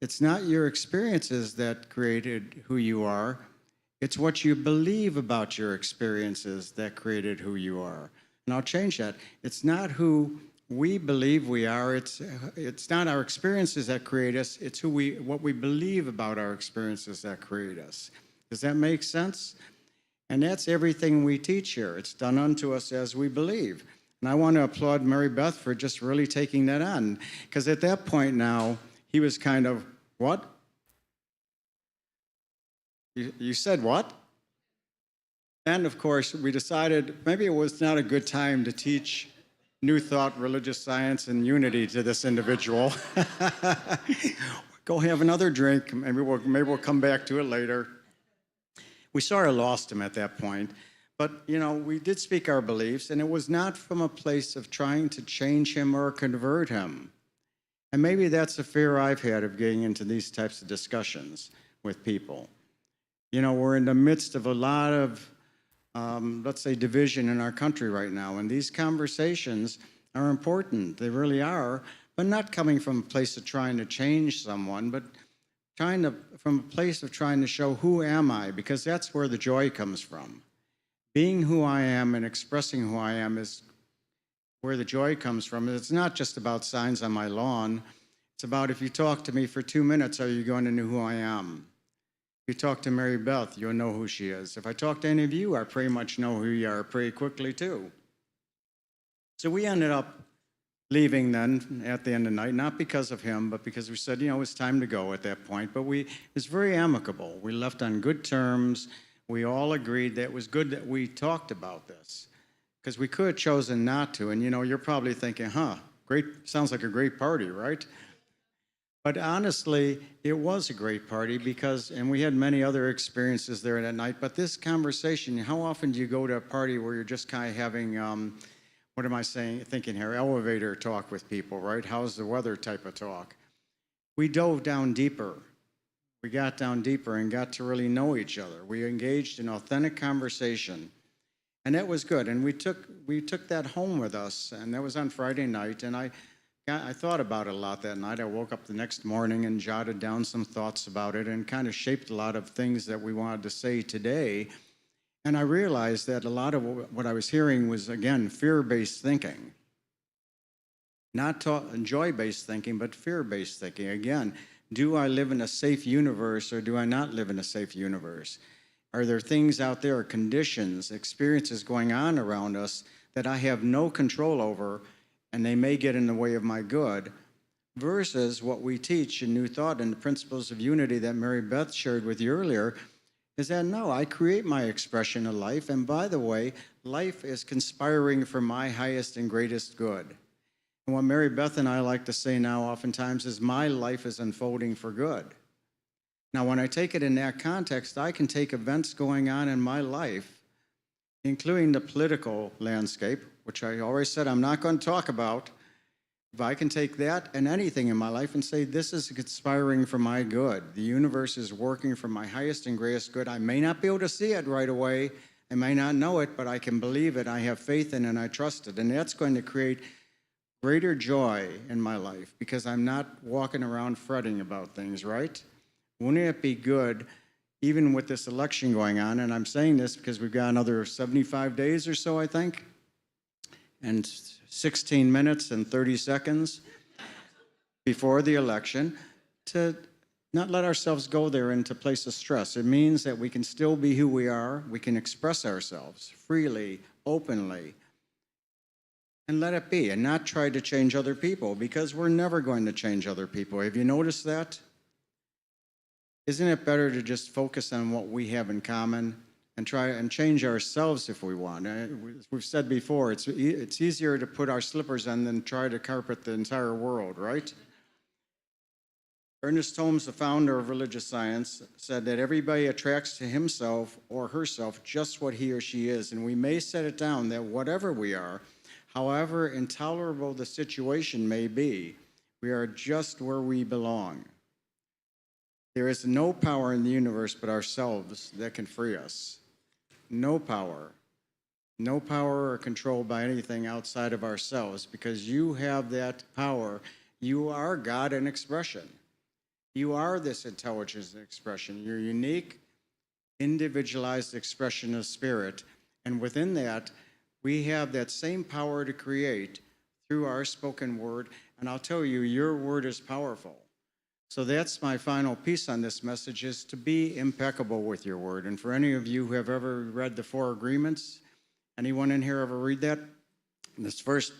it's not your experiences that created who you are. It's what you believe about your experiences that created who you are. And I'll change that. It's not who we believe we are. It's not our experiences that create us. It's what we believe about our experiences that create us. Does that make sense? And that's everything we teach here. It's done unto us as we believe. And I want to applaud Mary Beth for just really taking that on. Because at that point now, he was kind of, what? You said what? And of course, we decided maybe it was not a good time to teach New Thought, religious science, and unity to this individual. Go have another drink. Maybe we'll come back to it later. We sort of lost him at that point. But, we did speak our beliefs, and it was not from a place of trying to change him or convert him. And maybe that's a fear I've had of getting into these types of discussions with people. We're in the midst of a lot of, let's say, division in our country right now, and these conversations are important. They really are, but not coming from a place of trying to change someone, but from a place of trying to show who am I, because that's where the joy comes from. Being who I am and expressing who I am is where the joy comes from. It's not just about signs on my lawn. It's about if you talk to me for 2 minutes, are you going to know who I am? You talk to Mary Beth, you'll know who she is. If I talk to any of you, I pretty much know who you are pretty quickly too. So we ended up leaving then at the end of the night, not because of him, but because we said, it's time to go at that point. But it was very amicable. We left on good terms. We all agreed that it was good that we talked about this, because we could have chosen not to. And you're probably thinking, great, sounds like a great party, right? But honestly, it was a great party and we had many other experiences there that night. But this conversation, how often do you go to a party where you're just kind of having, what am I thinking here, elevator talk with people, right? How's the weather type of talk? We dove down deeper. We got down deeper and got to really know each other. We engaged in authentic conversation. And that was good. And we took that home with us. And that was on Friday night. And I thought about it a lot that night. I woke up the next morning and jotted down some thoughts about it and kind of shaped a lot of things that we wanted to say today. And I realized that a lot of what I was hearing was, again, fear-based thinking. Not joy-based thinking, but fear-based thinking. Again, do I live in a safe universe or do I not live in a safe universe? Are there things out there, conditions, experiences going on around us that I have no control over, and they may get in the way of my good, versus what we teach in New Thought and the principles of unity that Mary Beth shared with you earlier, is that no, I create my expression of life, and by the way, life is conspiring for my highest and greatest good. And what Mary Beth and I like to say now oftentimes is my life is unfolding for good. Now, when I take it in that context, I can take events going on in my life, including the political landscape, which I always said I'm not going to talk about. If I can take that and anything in my life and say, this is conspiring for my good. The universe is working for my highest and greatest good. I may not be able to see it right away. I may not know it, but I can believe it. I have faith in it and I trust it. And that's going to create greater joy in my life because I'm not walking around fretting about things, right? Wouldn't it be good, even with this election going on, and I'm saying this because we've got another 75 days or so, I think, and 16 minutes and 30 seconds before the election, to not let ourselves go there into a place of stress. It means that we can still be who we are, we can express ourselves freely, openly, and let it be, and not try to change other people, because we're never going to change other people. Have you noticed that? Isn't it better to just focus on what we have in common and try and change ourselves if we want? We've said before, it's easier to put our slippers on than try to carpet the entire world, right? Ernest Holmes, the founder of religious science, said that everybody attracts to himself or herself just what he or she is, and we may set it down that whatever we are, however intolerable the situation may be, we are just where we belong. There is no power in the universe but ourselves that can free us. No power. No power or control by anything outside of ourselves, because you have that power. You are God in expression. You are this intelligence expression. You're unique, individualized expression of spirit. And within that, we have that same power to create through our spoken word. And I'll tell you, your word is powerful. So that's my final piece on this message, is to be impeccable with your word. And for any of you who have ever read the Four Agreements, anyone in here ever read that? This first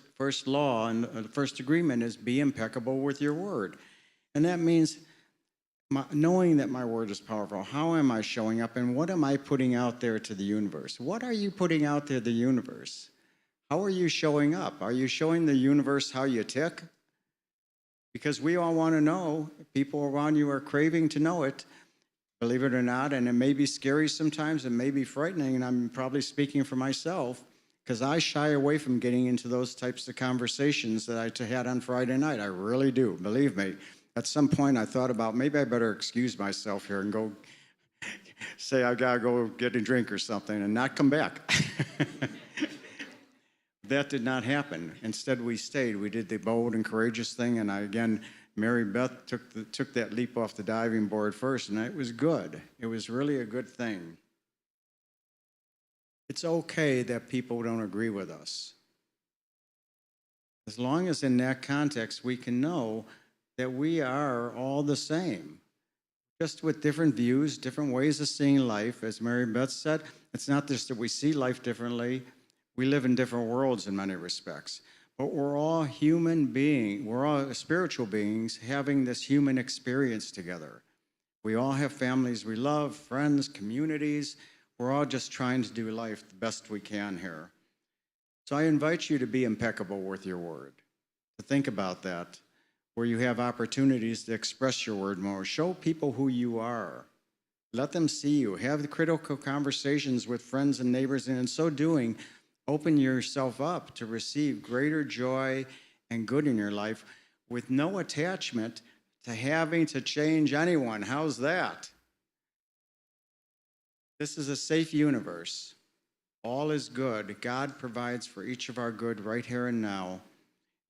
law and the first agreement is be impeccable with your word. And that means knowing that my word is powerful. How am I showing up, and what am I putting out there to the universe? What are you putting out there to the universe? How are you showing up? Are you showing the universe how you tick? Because we all want to know. People around you are craving to know it, believe it or not, and it may be scary sometimes, it may be frightening, and I'm probably speaking for myself, because I shy away from getting into those types of conversations that I had on Friday night. I really do, believe me. At some point I thought about, maybe I better excuse myself here and go say I gotta go get a drink or something and not come back. That did not happen. Instead, we stayed. We did the bold and courageous thing, and Mary Beth took that leap off the diving board first, and it was good. It was really a good thing. It's okay that people don't agree with us. As long as in that context we can know that we are all the same. just with different views, different ways of seeing life. As Mary Beth said, it's not just that we see life differently. We live in different worlds in many respects. But we're all human beings. We're all spiritual beings having this human experience together. We all have families we love, friends, communities. We're all just trying to do life the best we can here. So I invite you to be impeccable with your word, to think about that, where you have opportunities to express your word more. Show people who you are. Let them see you. Have the critical conversations with friends and neighbors, and in so doing, open yourself up to receive greater joy and good in your life with no attachment to having to change anyone. How's that? This is a safe universe. All is good. God provides for each of our good right here and now.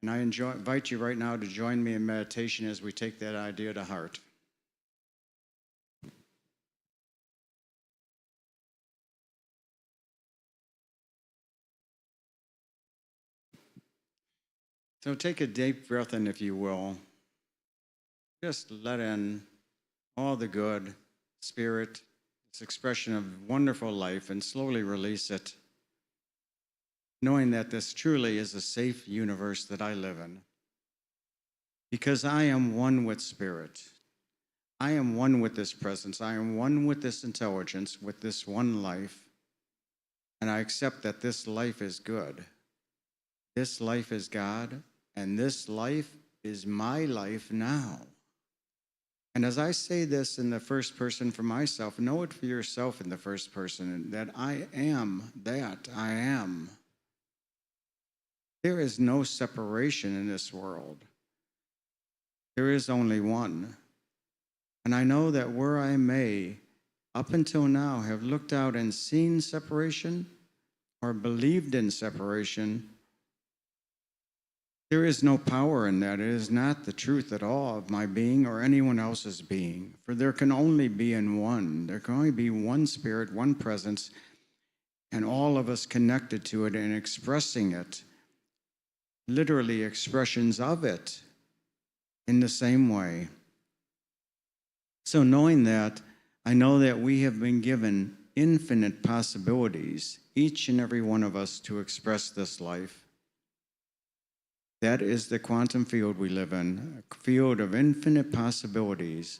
And I invite you right now to join me in meditation as we take that idea to heart. So take a deep breath in, if you will. Just let in all the good spirit, this expression of wonderful life, and slowly release it, knowing that this truly is a safe universe that I live in. Because I am one with spirit. I am one with this presence. I am one with this intelligence, with this one life. And I accept that this life is good. This life is God, and this life is my life now. And as I say this in the first person for myself, know it for yourself in the first person, that I am that I am. There is no separation in this world. There is only one. And I know that where I may, up until now, have looked out and seen separation or believed in separation, there is no power in that. It is not the truth at all of my being or anyone else's being. For there can only be in one. There can only be one spirit, one presence, and all of us connected to it and expressing it, literally expressions of it in the same way. So knowing that, I know that we have been given infinite possibilities, each and every one of us, to express this life. That is the quantum field we live in, a field of infinite possibilities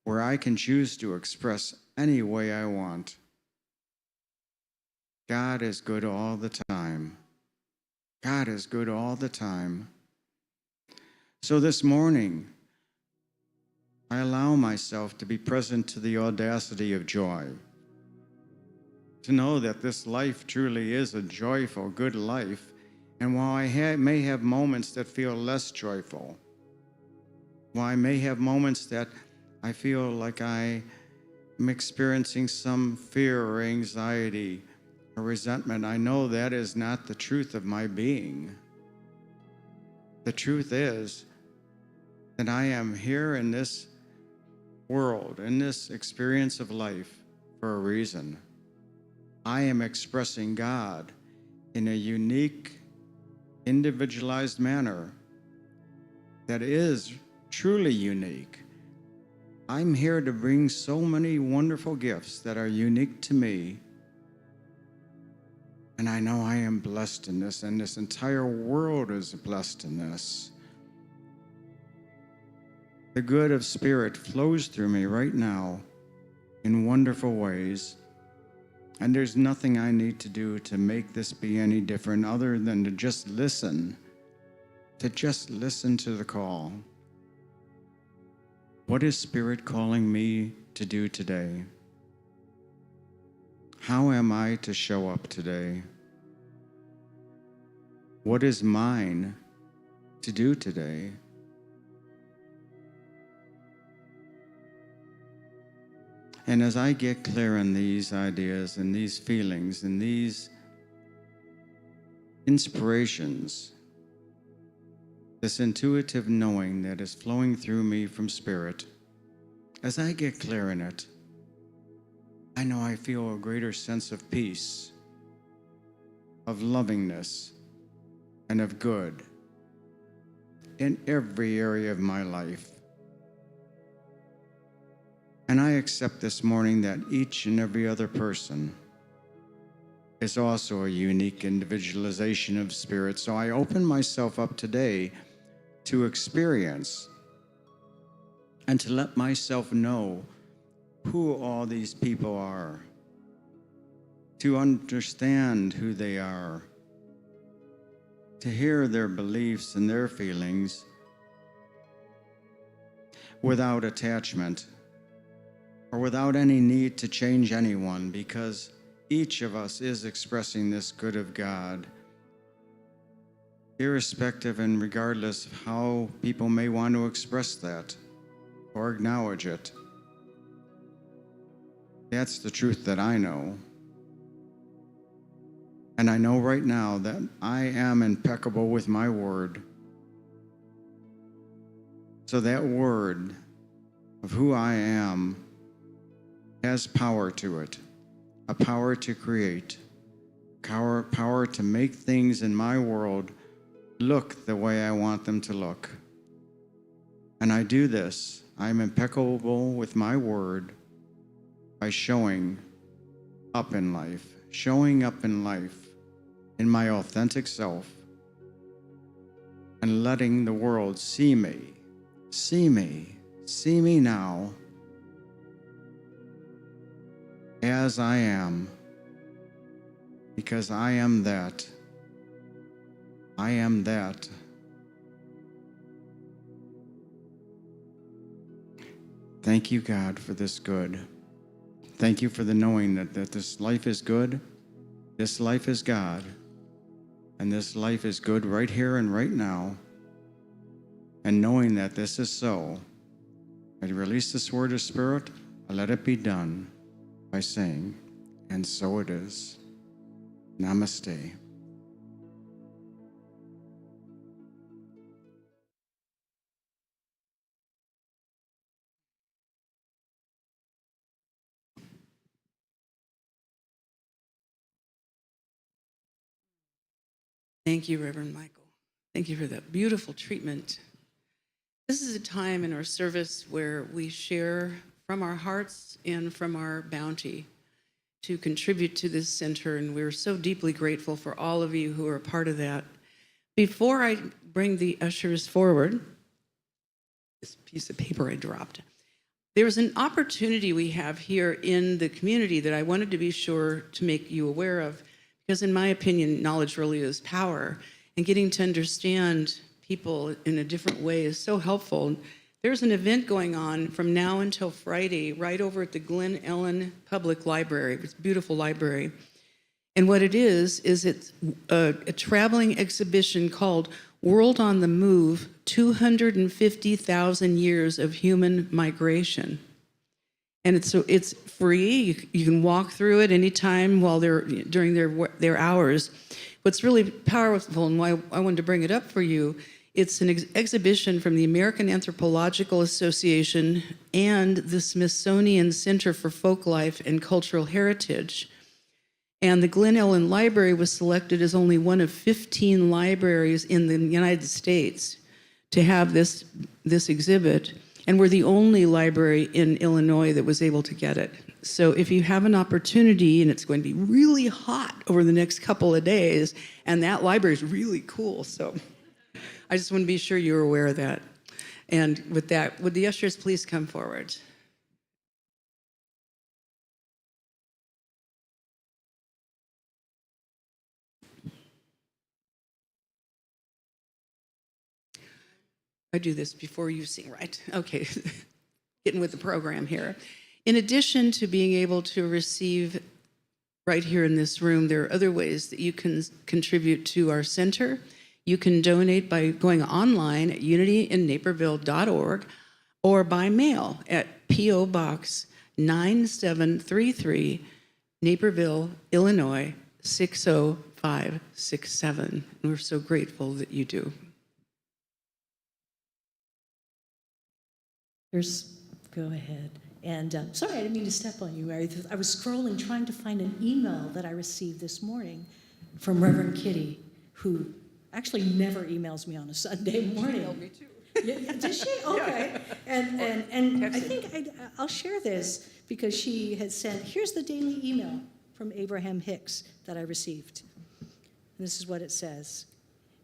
where I can choose to express any way I want. God is good all the time. God is good all the time. So this morning, I allow myself to be present to the audacity of joy, to know that this life truly is a joyful, good life. And while I may have moments that feel less joyful, while I may have moments that I feel like I am experiencing some fear or anxiety or resentment, I know that is not the truth of my being. The truth is that I am here in this world, in this experience of life, for a reason. I am expressing God in a unique, individualized manner that is truly unique. I'm here to bring so many wonderful gifts that are unique to me. And I know I am blessed in this, and this entire world is blessed in this. The good of spirit flows through me right now in wonderful ways. And there's nothing I need to do to make this be any different other than to just listen to the call. What is Spirit calling me to do today? How am I to show up today? What is mine to do today? And as I get clear on these ideas and these feelings and these inspirations, this intuitive knowing that is flowing through me from Spirit, as I get clear in it, I know I feel a greater sense of peace, of lovingness, and of good in every area of my life. And I accept this morning that each and every other person is also a unique individualization of spirit. So I open myself up today to experience and to let myself know who all these people are, to understand who they are, to hear their beliefs and their feelings without attachment or without any need to change anyone, because each of us is expressing this good of God, irrespective and regardless of how people may want to express that or acknowledge it. That's the truth that I know. And I know right now that I am impeccable with my word. So that word of who I am has power to it, a power to create, power to make things in my world look the way I want them to look. And I do this. I'm impeccable with my word by showing up in life in my authentic self, and letting the world see me now as I am, because I am that. I am that. Thank you, God, for this good. Thank you for the knowing that this life is good, this life is God, and this life is good right here and right now. And knowing that this is so, I release this word of spirit, I let it be done by saying, and so it is. Namaste. Thank you, Reverend Michael. Thank you for that beautiful treatment. This is a time in our service where we share from our hearts and from our bounty to contribute to this center, and we're so deeply grateful for all of you who are a part of that. Before I bring the ushers forward, this piece of paper I dropped, there's an opportunity we have here in the community that I wanted to be sure to make you aware of, because in my opinion, knowledge really is power, and getting to understand people in a different way is so helpful. There's an event going on from now until Friday right over at the Glen Ellen Public Library. It's a beautiful library. And what it is it's a traveling exhibition called World on the Move, 250,000 Years of Human Migration. And it's free. You can walk through it anytime while during their hours. What's really powerful and why I wanted to bring it up for you, it's an exhibition from the American Anthropological Association and the Smithsonian Center for Folklife and Cultural Heritage. And the Glen Ellen Library was selected as only one of 15 libraries in the United States to have this exhibit. And we're the only library in Illinois that was able to get it. So if you have an opportunity, and it's going to be really hot over the next couple of days, and that library is really cool. So I just want to be sure you're aware of that. And with that, would the ushers please come forward? I do this before you sing, right? Okay, getting with the program here. In addition to being able to receive right here in this room, there are other ways that you can contribute to our center. You can donate by going online at unityinnaperville.org or by mail at P.O. Box 9733, Naperville, Illinois, 60567. And we're so grateful that you do. Go ahead. And sorry, I didn't mean to step on you, Mary. I was scrolling, trying to find an email that I received this morning from Reverend Kity, who actually never emails me on a Sunday morning. She emailed me too. Does she? Okay. And I think I'll share this because she had sent, here's the daily email from Abraham Hicks that I received. And this is what it says.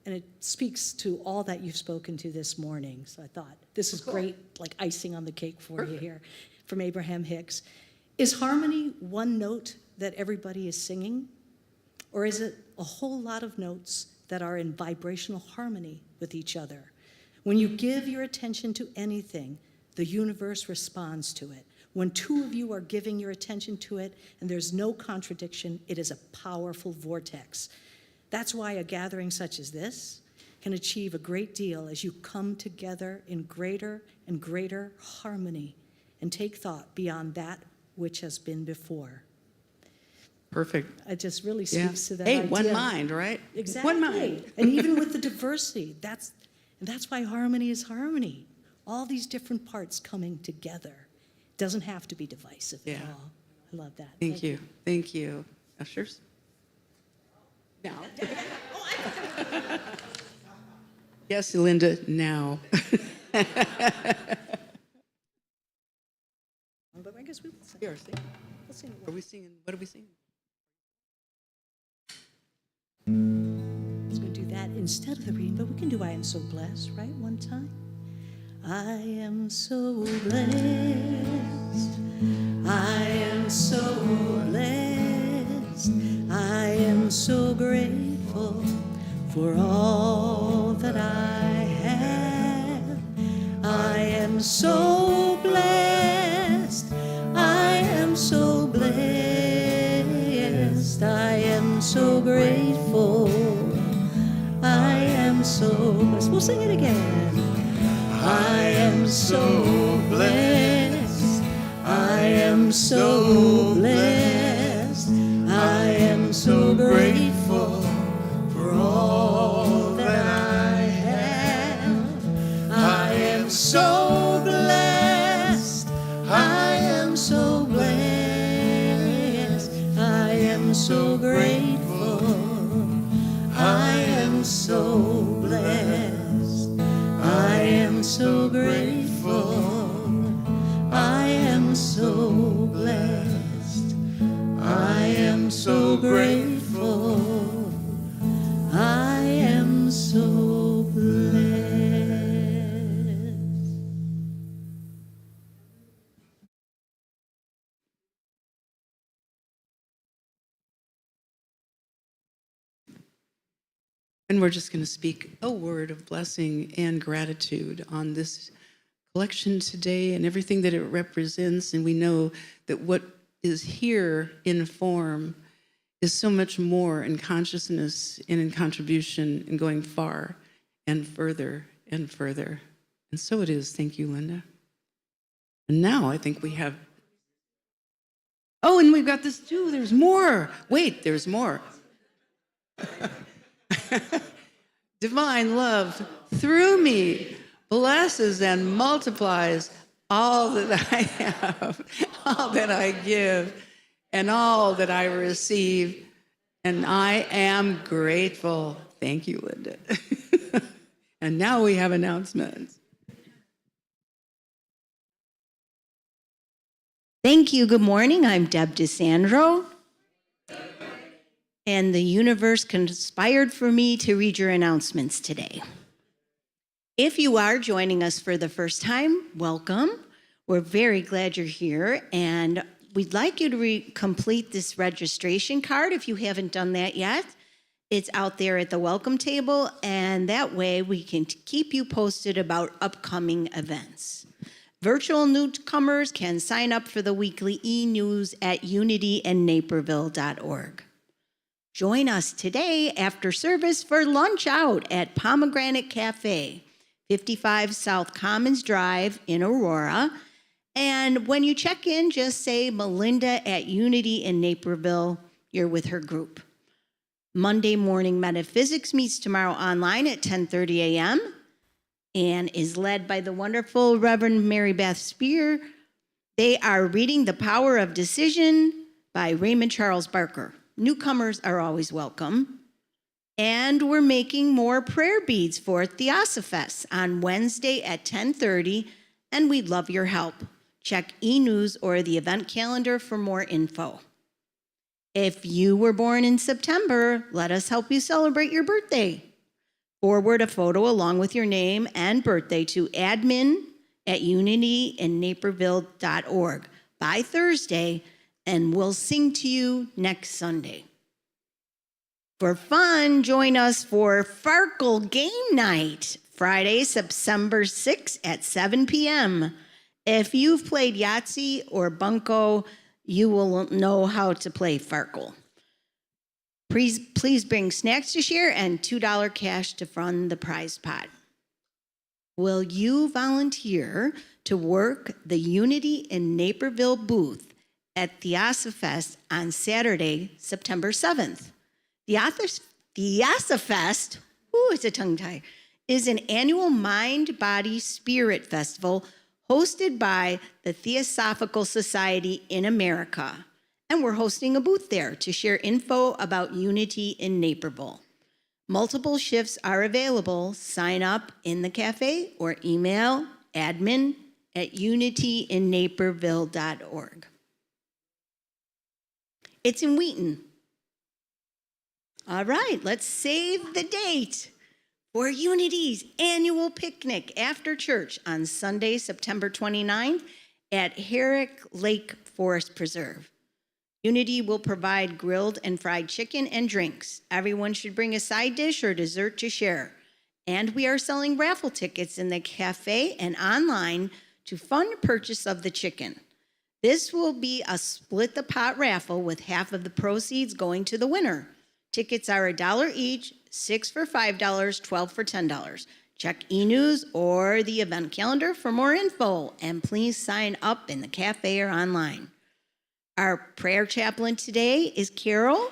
And it speaks to all that you've spoken to this morning. So I thought, this is great, like icing on the cake for you here, from Abraham Hicks. Is harmony one note that everybody is singing? Or is it a whole lot of notes that are in vibrational harmony with each other? When you give your attention to anything, the universe responds to it. When two of you are giving your attention to it and there's no contradiction, it is a powerful vortex. That's why a gathering such as this can achieve a great deal as you come together in greater and greater harmony and take thought beyond that which has been before. Perfect. It just really speaks to that Hey, idea. one mind, right? Exactly. One mind. And even with the diversity, that's why harmony is harmony. All these different parts coming together. It doesn't have to be divisive at all. I love that. Thank you. Thank you. Ushers? Now. Yes, Linda, now. But I guess we will sing. Here, sing. We'll sing it. Are we singing? What are we singing? I was going to do that instead of the reading, but we can do I Am So Blessed, right? One time. I am so blessed. I am so blessed. I am so grateful for all that I have. I am so blessed. I am so blessed. I am so grateful. I am so blessed. We'll sing it again. I am so blessed. I am so blessed. I am so grateful for all that I have. I am so blessed. I am so blessed. I am so grateful. I am so blessed. I am so grateful. I am so blessed. I am so grateful. I am so blessed. And we're just going to speak a word of blessing and gratitude on this collection today and everything that it represents. And we know that what is here in form is so much more in consciousness and in contribution and going far and further and further. And so it is. Thank you, Linda. And now I think we have... Oh, and we've got this too. There's more. Wait, there's more. Divine love through me blesses and multiplies all that I have, all that I give, and all that I receive. And I am grateful. Thank you, Linda. And now we have announcements. Thank you. Good morning. I'm Deb DeSandro. And the universe conspired for me to read your announcements today. If you are joining us for the first time, welcome. We're very glad you're here. And we'd like you to complete this registration card if you haven't done that yet. It's out there at the welcome table. And that way we can keep you posted about upcoming events. Virtual newcomers can sign up for the weekly e-news at unityandnaperville.org. Join us today after service for lunch out at Pomegranate Cafe, 55 South Commons Drive in Aurora. And when you check in, just say Melinda at Unity in Naperville. You're with her group. Monday Morning Metaphysics meets tomorrow online at 10:30 a.m. and is led by the wonderful Reverend Mary Beth Spear. They are reading The Power of Decision by Raymond Charles Barker. Newcomers are always welcome. And we're making more prayer beads for Theosophists on Wednesday at 10:30, and we'd love your help. Check e-news or the event calendar for more info. If you were born in September, let us help you celebrate your birthday. Forward a photo along with your name and birthday to admin@unityinnaperville.org by Thursday, and we'll sing to you next Sunday. For fun, join us for Farkle Game Night, Friday, September 6th at 7 p.m. If you've played Yahtzee or Bunko, you will know how to play Farkle. Please bring snacks to share and $2 cash to fund the prize pot. Will you volunteer to work the Unity in Naperville booth at Theosophists on Saturday, September 7th? Theosophists, it's a tongue tie, is an annual mind, body, spirit festival hosted by the Theosophical Society in America. And we're hosting a booth there to share info about Unity in Naperville. Multiple shifts are available. Sign up in the cafe or email admin@unityinnaperville.org. It's in Wheaton. All right, let's save the date for Unity's annual picnic after church on Sunday, September 29th at Herrick Lake Forest Preserve. Unity will provide grilled and fried chicken and drinks. Everyone should bring a side dish or dessert to share. And we are selling raffle tickets in the cafe and online to fund purchase of the chicken. This will be a split the pot raffle with half of the proceeds going to the winner. Tickets are $1 each, 6 for $5, 12 for $10. Check e-news or the event calendar for more info, and please sign up in the cafe or online. Our prayer chaplain today is Carol.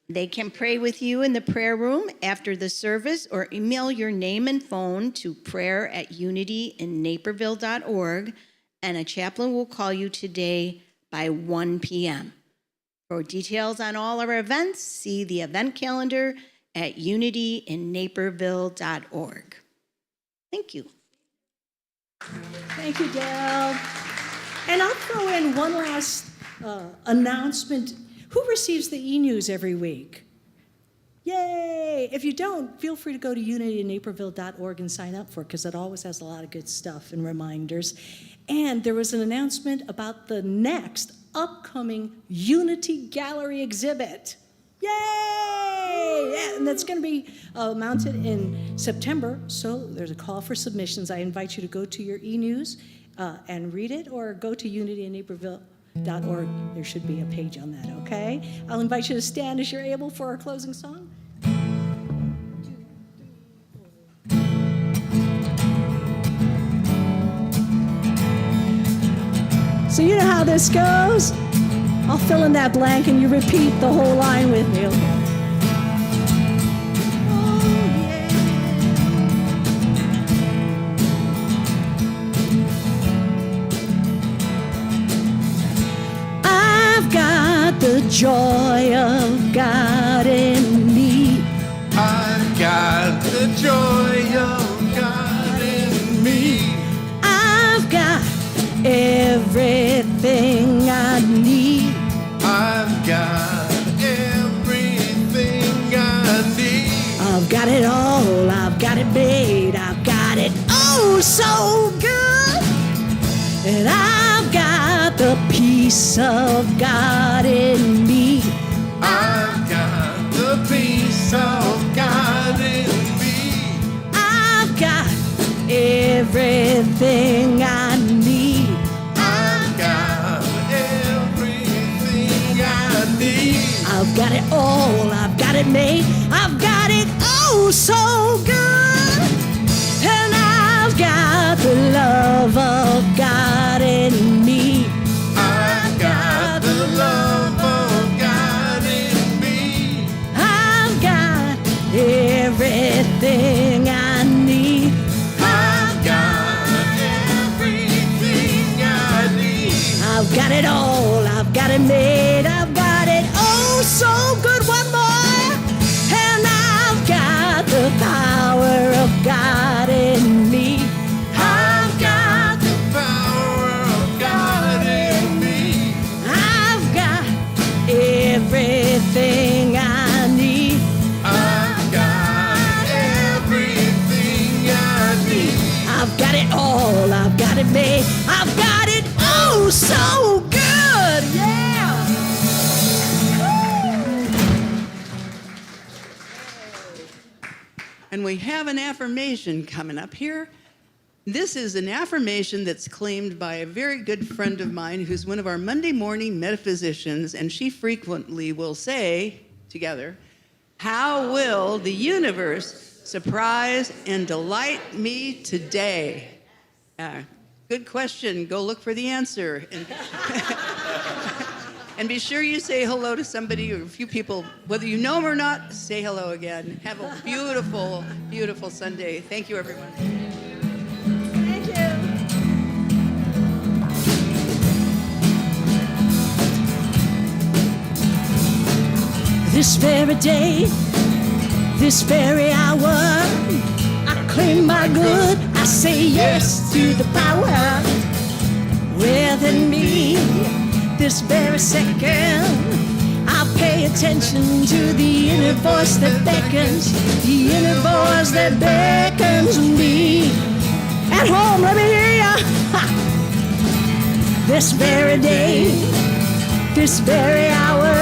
They can pray with you in the prayer room after the service or email your name and phone to prayer@unityinnaperville.org, and a chaplain will call you today by 1 p.m. For details on all our events, see the event calendar at unityinnaperville.org. Thank you. Thank you, Deb. And I'll throw in one last announcement. Who receives the e-news every week? Yay! If you don't, feel free to go to unityinnaperville.org and sign up for it, because it always has a lot of good stuff and reminders. And there was an announcement about the next upcoming Unity Gallery exhibit. Yay! Yeah, and that's going to be mounted in September, so there's a call for submissions. I invite you to go to your e-news and read it, or go to unityinnaperville.org. There should be a page on that, okay? I'll invite you to stand as you're able for our closing song. So you know how this goes. I'll fill in that blank and you repeat the whole line with me, okay? The joy of God in me. I've got the joy of God in me. I've got everything I need. I've got everything I need. I've got it all, I've got it made, I've got it oh so good. And I've got the peace of God in me. I've got the peace of God in me. I've got everything I need. I've got everything I need. I've got it all, I've got it made, I've got it oh so good. And I've got the love of God in me. I've got the love of God in me. I've got everything I need. I've got everything I need. I've got it all, I've got it made, I've got it oh so good. One more. And so good. Yeah. And we have an affirmation coming up here. This is an affirmation that's claimed by a very good friend of mine who's one of our Monday morning metaphysicians, and she frequently will say, together, "How will the universe surprise and delight me today?" Good question. Go look for the answer. And be sure you say hello to somebody or a few people. Whether you know them or not, say hello again. Have a beautiful, beautiful Sunday. Thank you, everyone. Thank you. This very day, this very hour, I claim my good. I say yes to the power within me. This very second, I'll pay attention to the inner voice that beckons, the inner voice that beckons me. At home, let me hear ya. Ha! This very day, this very hour,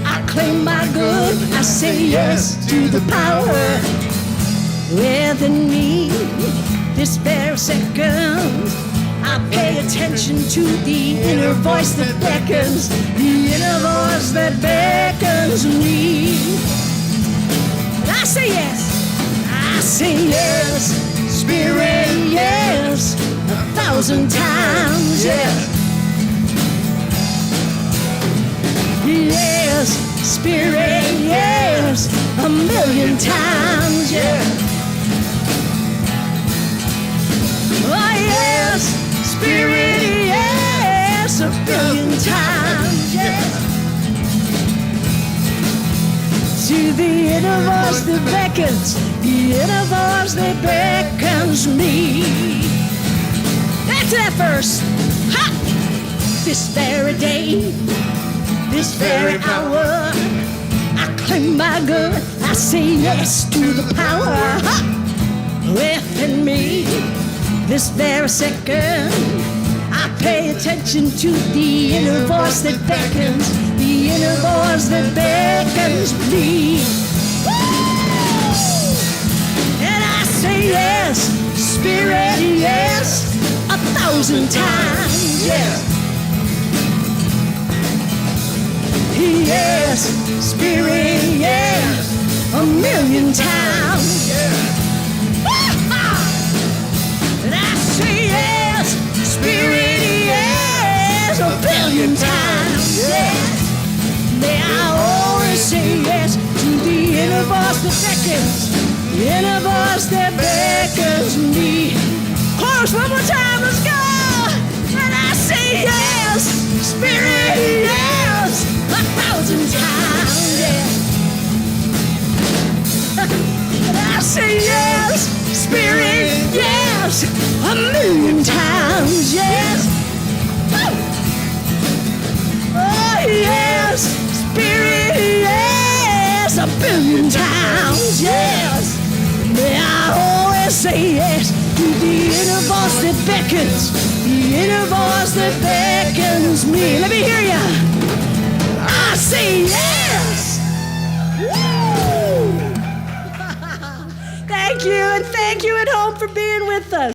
I claim my good. I say yes to the power within me. This very second, I pay attention to the inner voice that beckons, the inner voice that beckons me. And I say yes, Spirit, yes, 1,000 times, yes. Yes, Spirit, yes, 1,000,000 times, yes. Oh yes, Spirit, yes, 1,000,000 times, yes. To the inner voice that beckons, the inner voice that beckons me. Back to that verse. Ha! This very day, this very hour, I claim my good. I say yes to the power within me. This very second, I pay attention to the inner voice that beckons, the inner voice that beckons me. Woo! And I say yes, Spirit, yes, 1,000 times, yes. Yes, Spirit, yes, 1,000,000 times, yes. And I say yes, Spirit, yes, 1,000,000 times, yes. May I always say yes to the inner voice that beckons, the inner voice that beckons me. Chorus one more time, let's go. And I say yes, Spirit, yes, 1,000 times, yes. And I say yes, Spirit, yes, 1,000,000 times, yes. Woo! Oh yes, Spirit, yes, 1,000,000 times, yes. May I always say yes to the inner voice that beckons, the inner voice that beckons me. Let me hear ya. I say yes. Woo! Thank you, and thank you at home for being with us.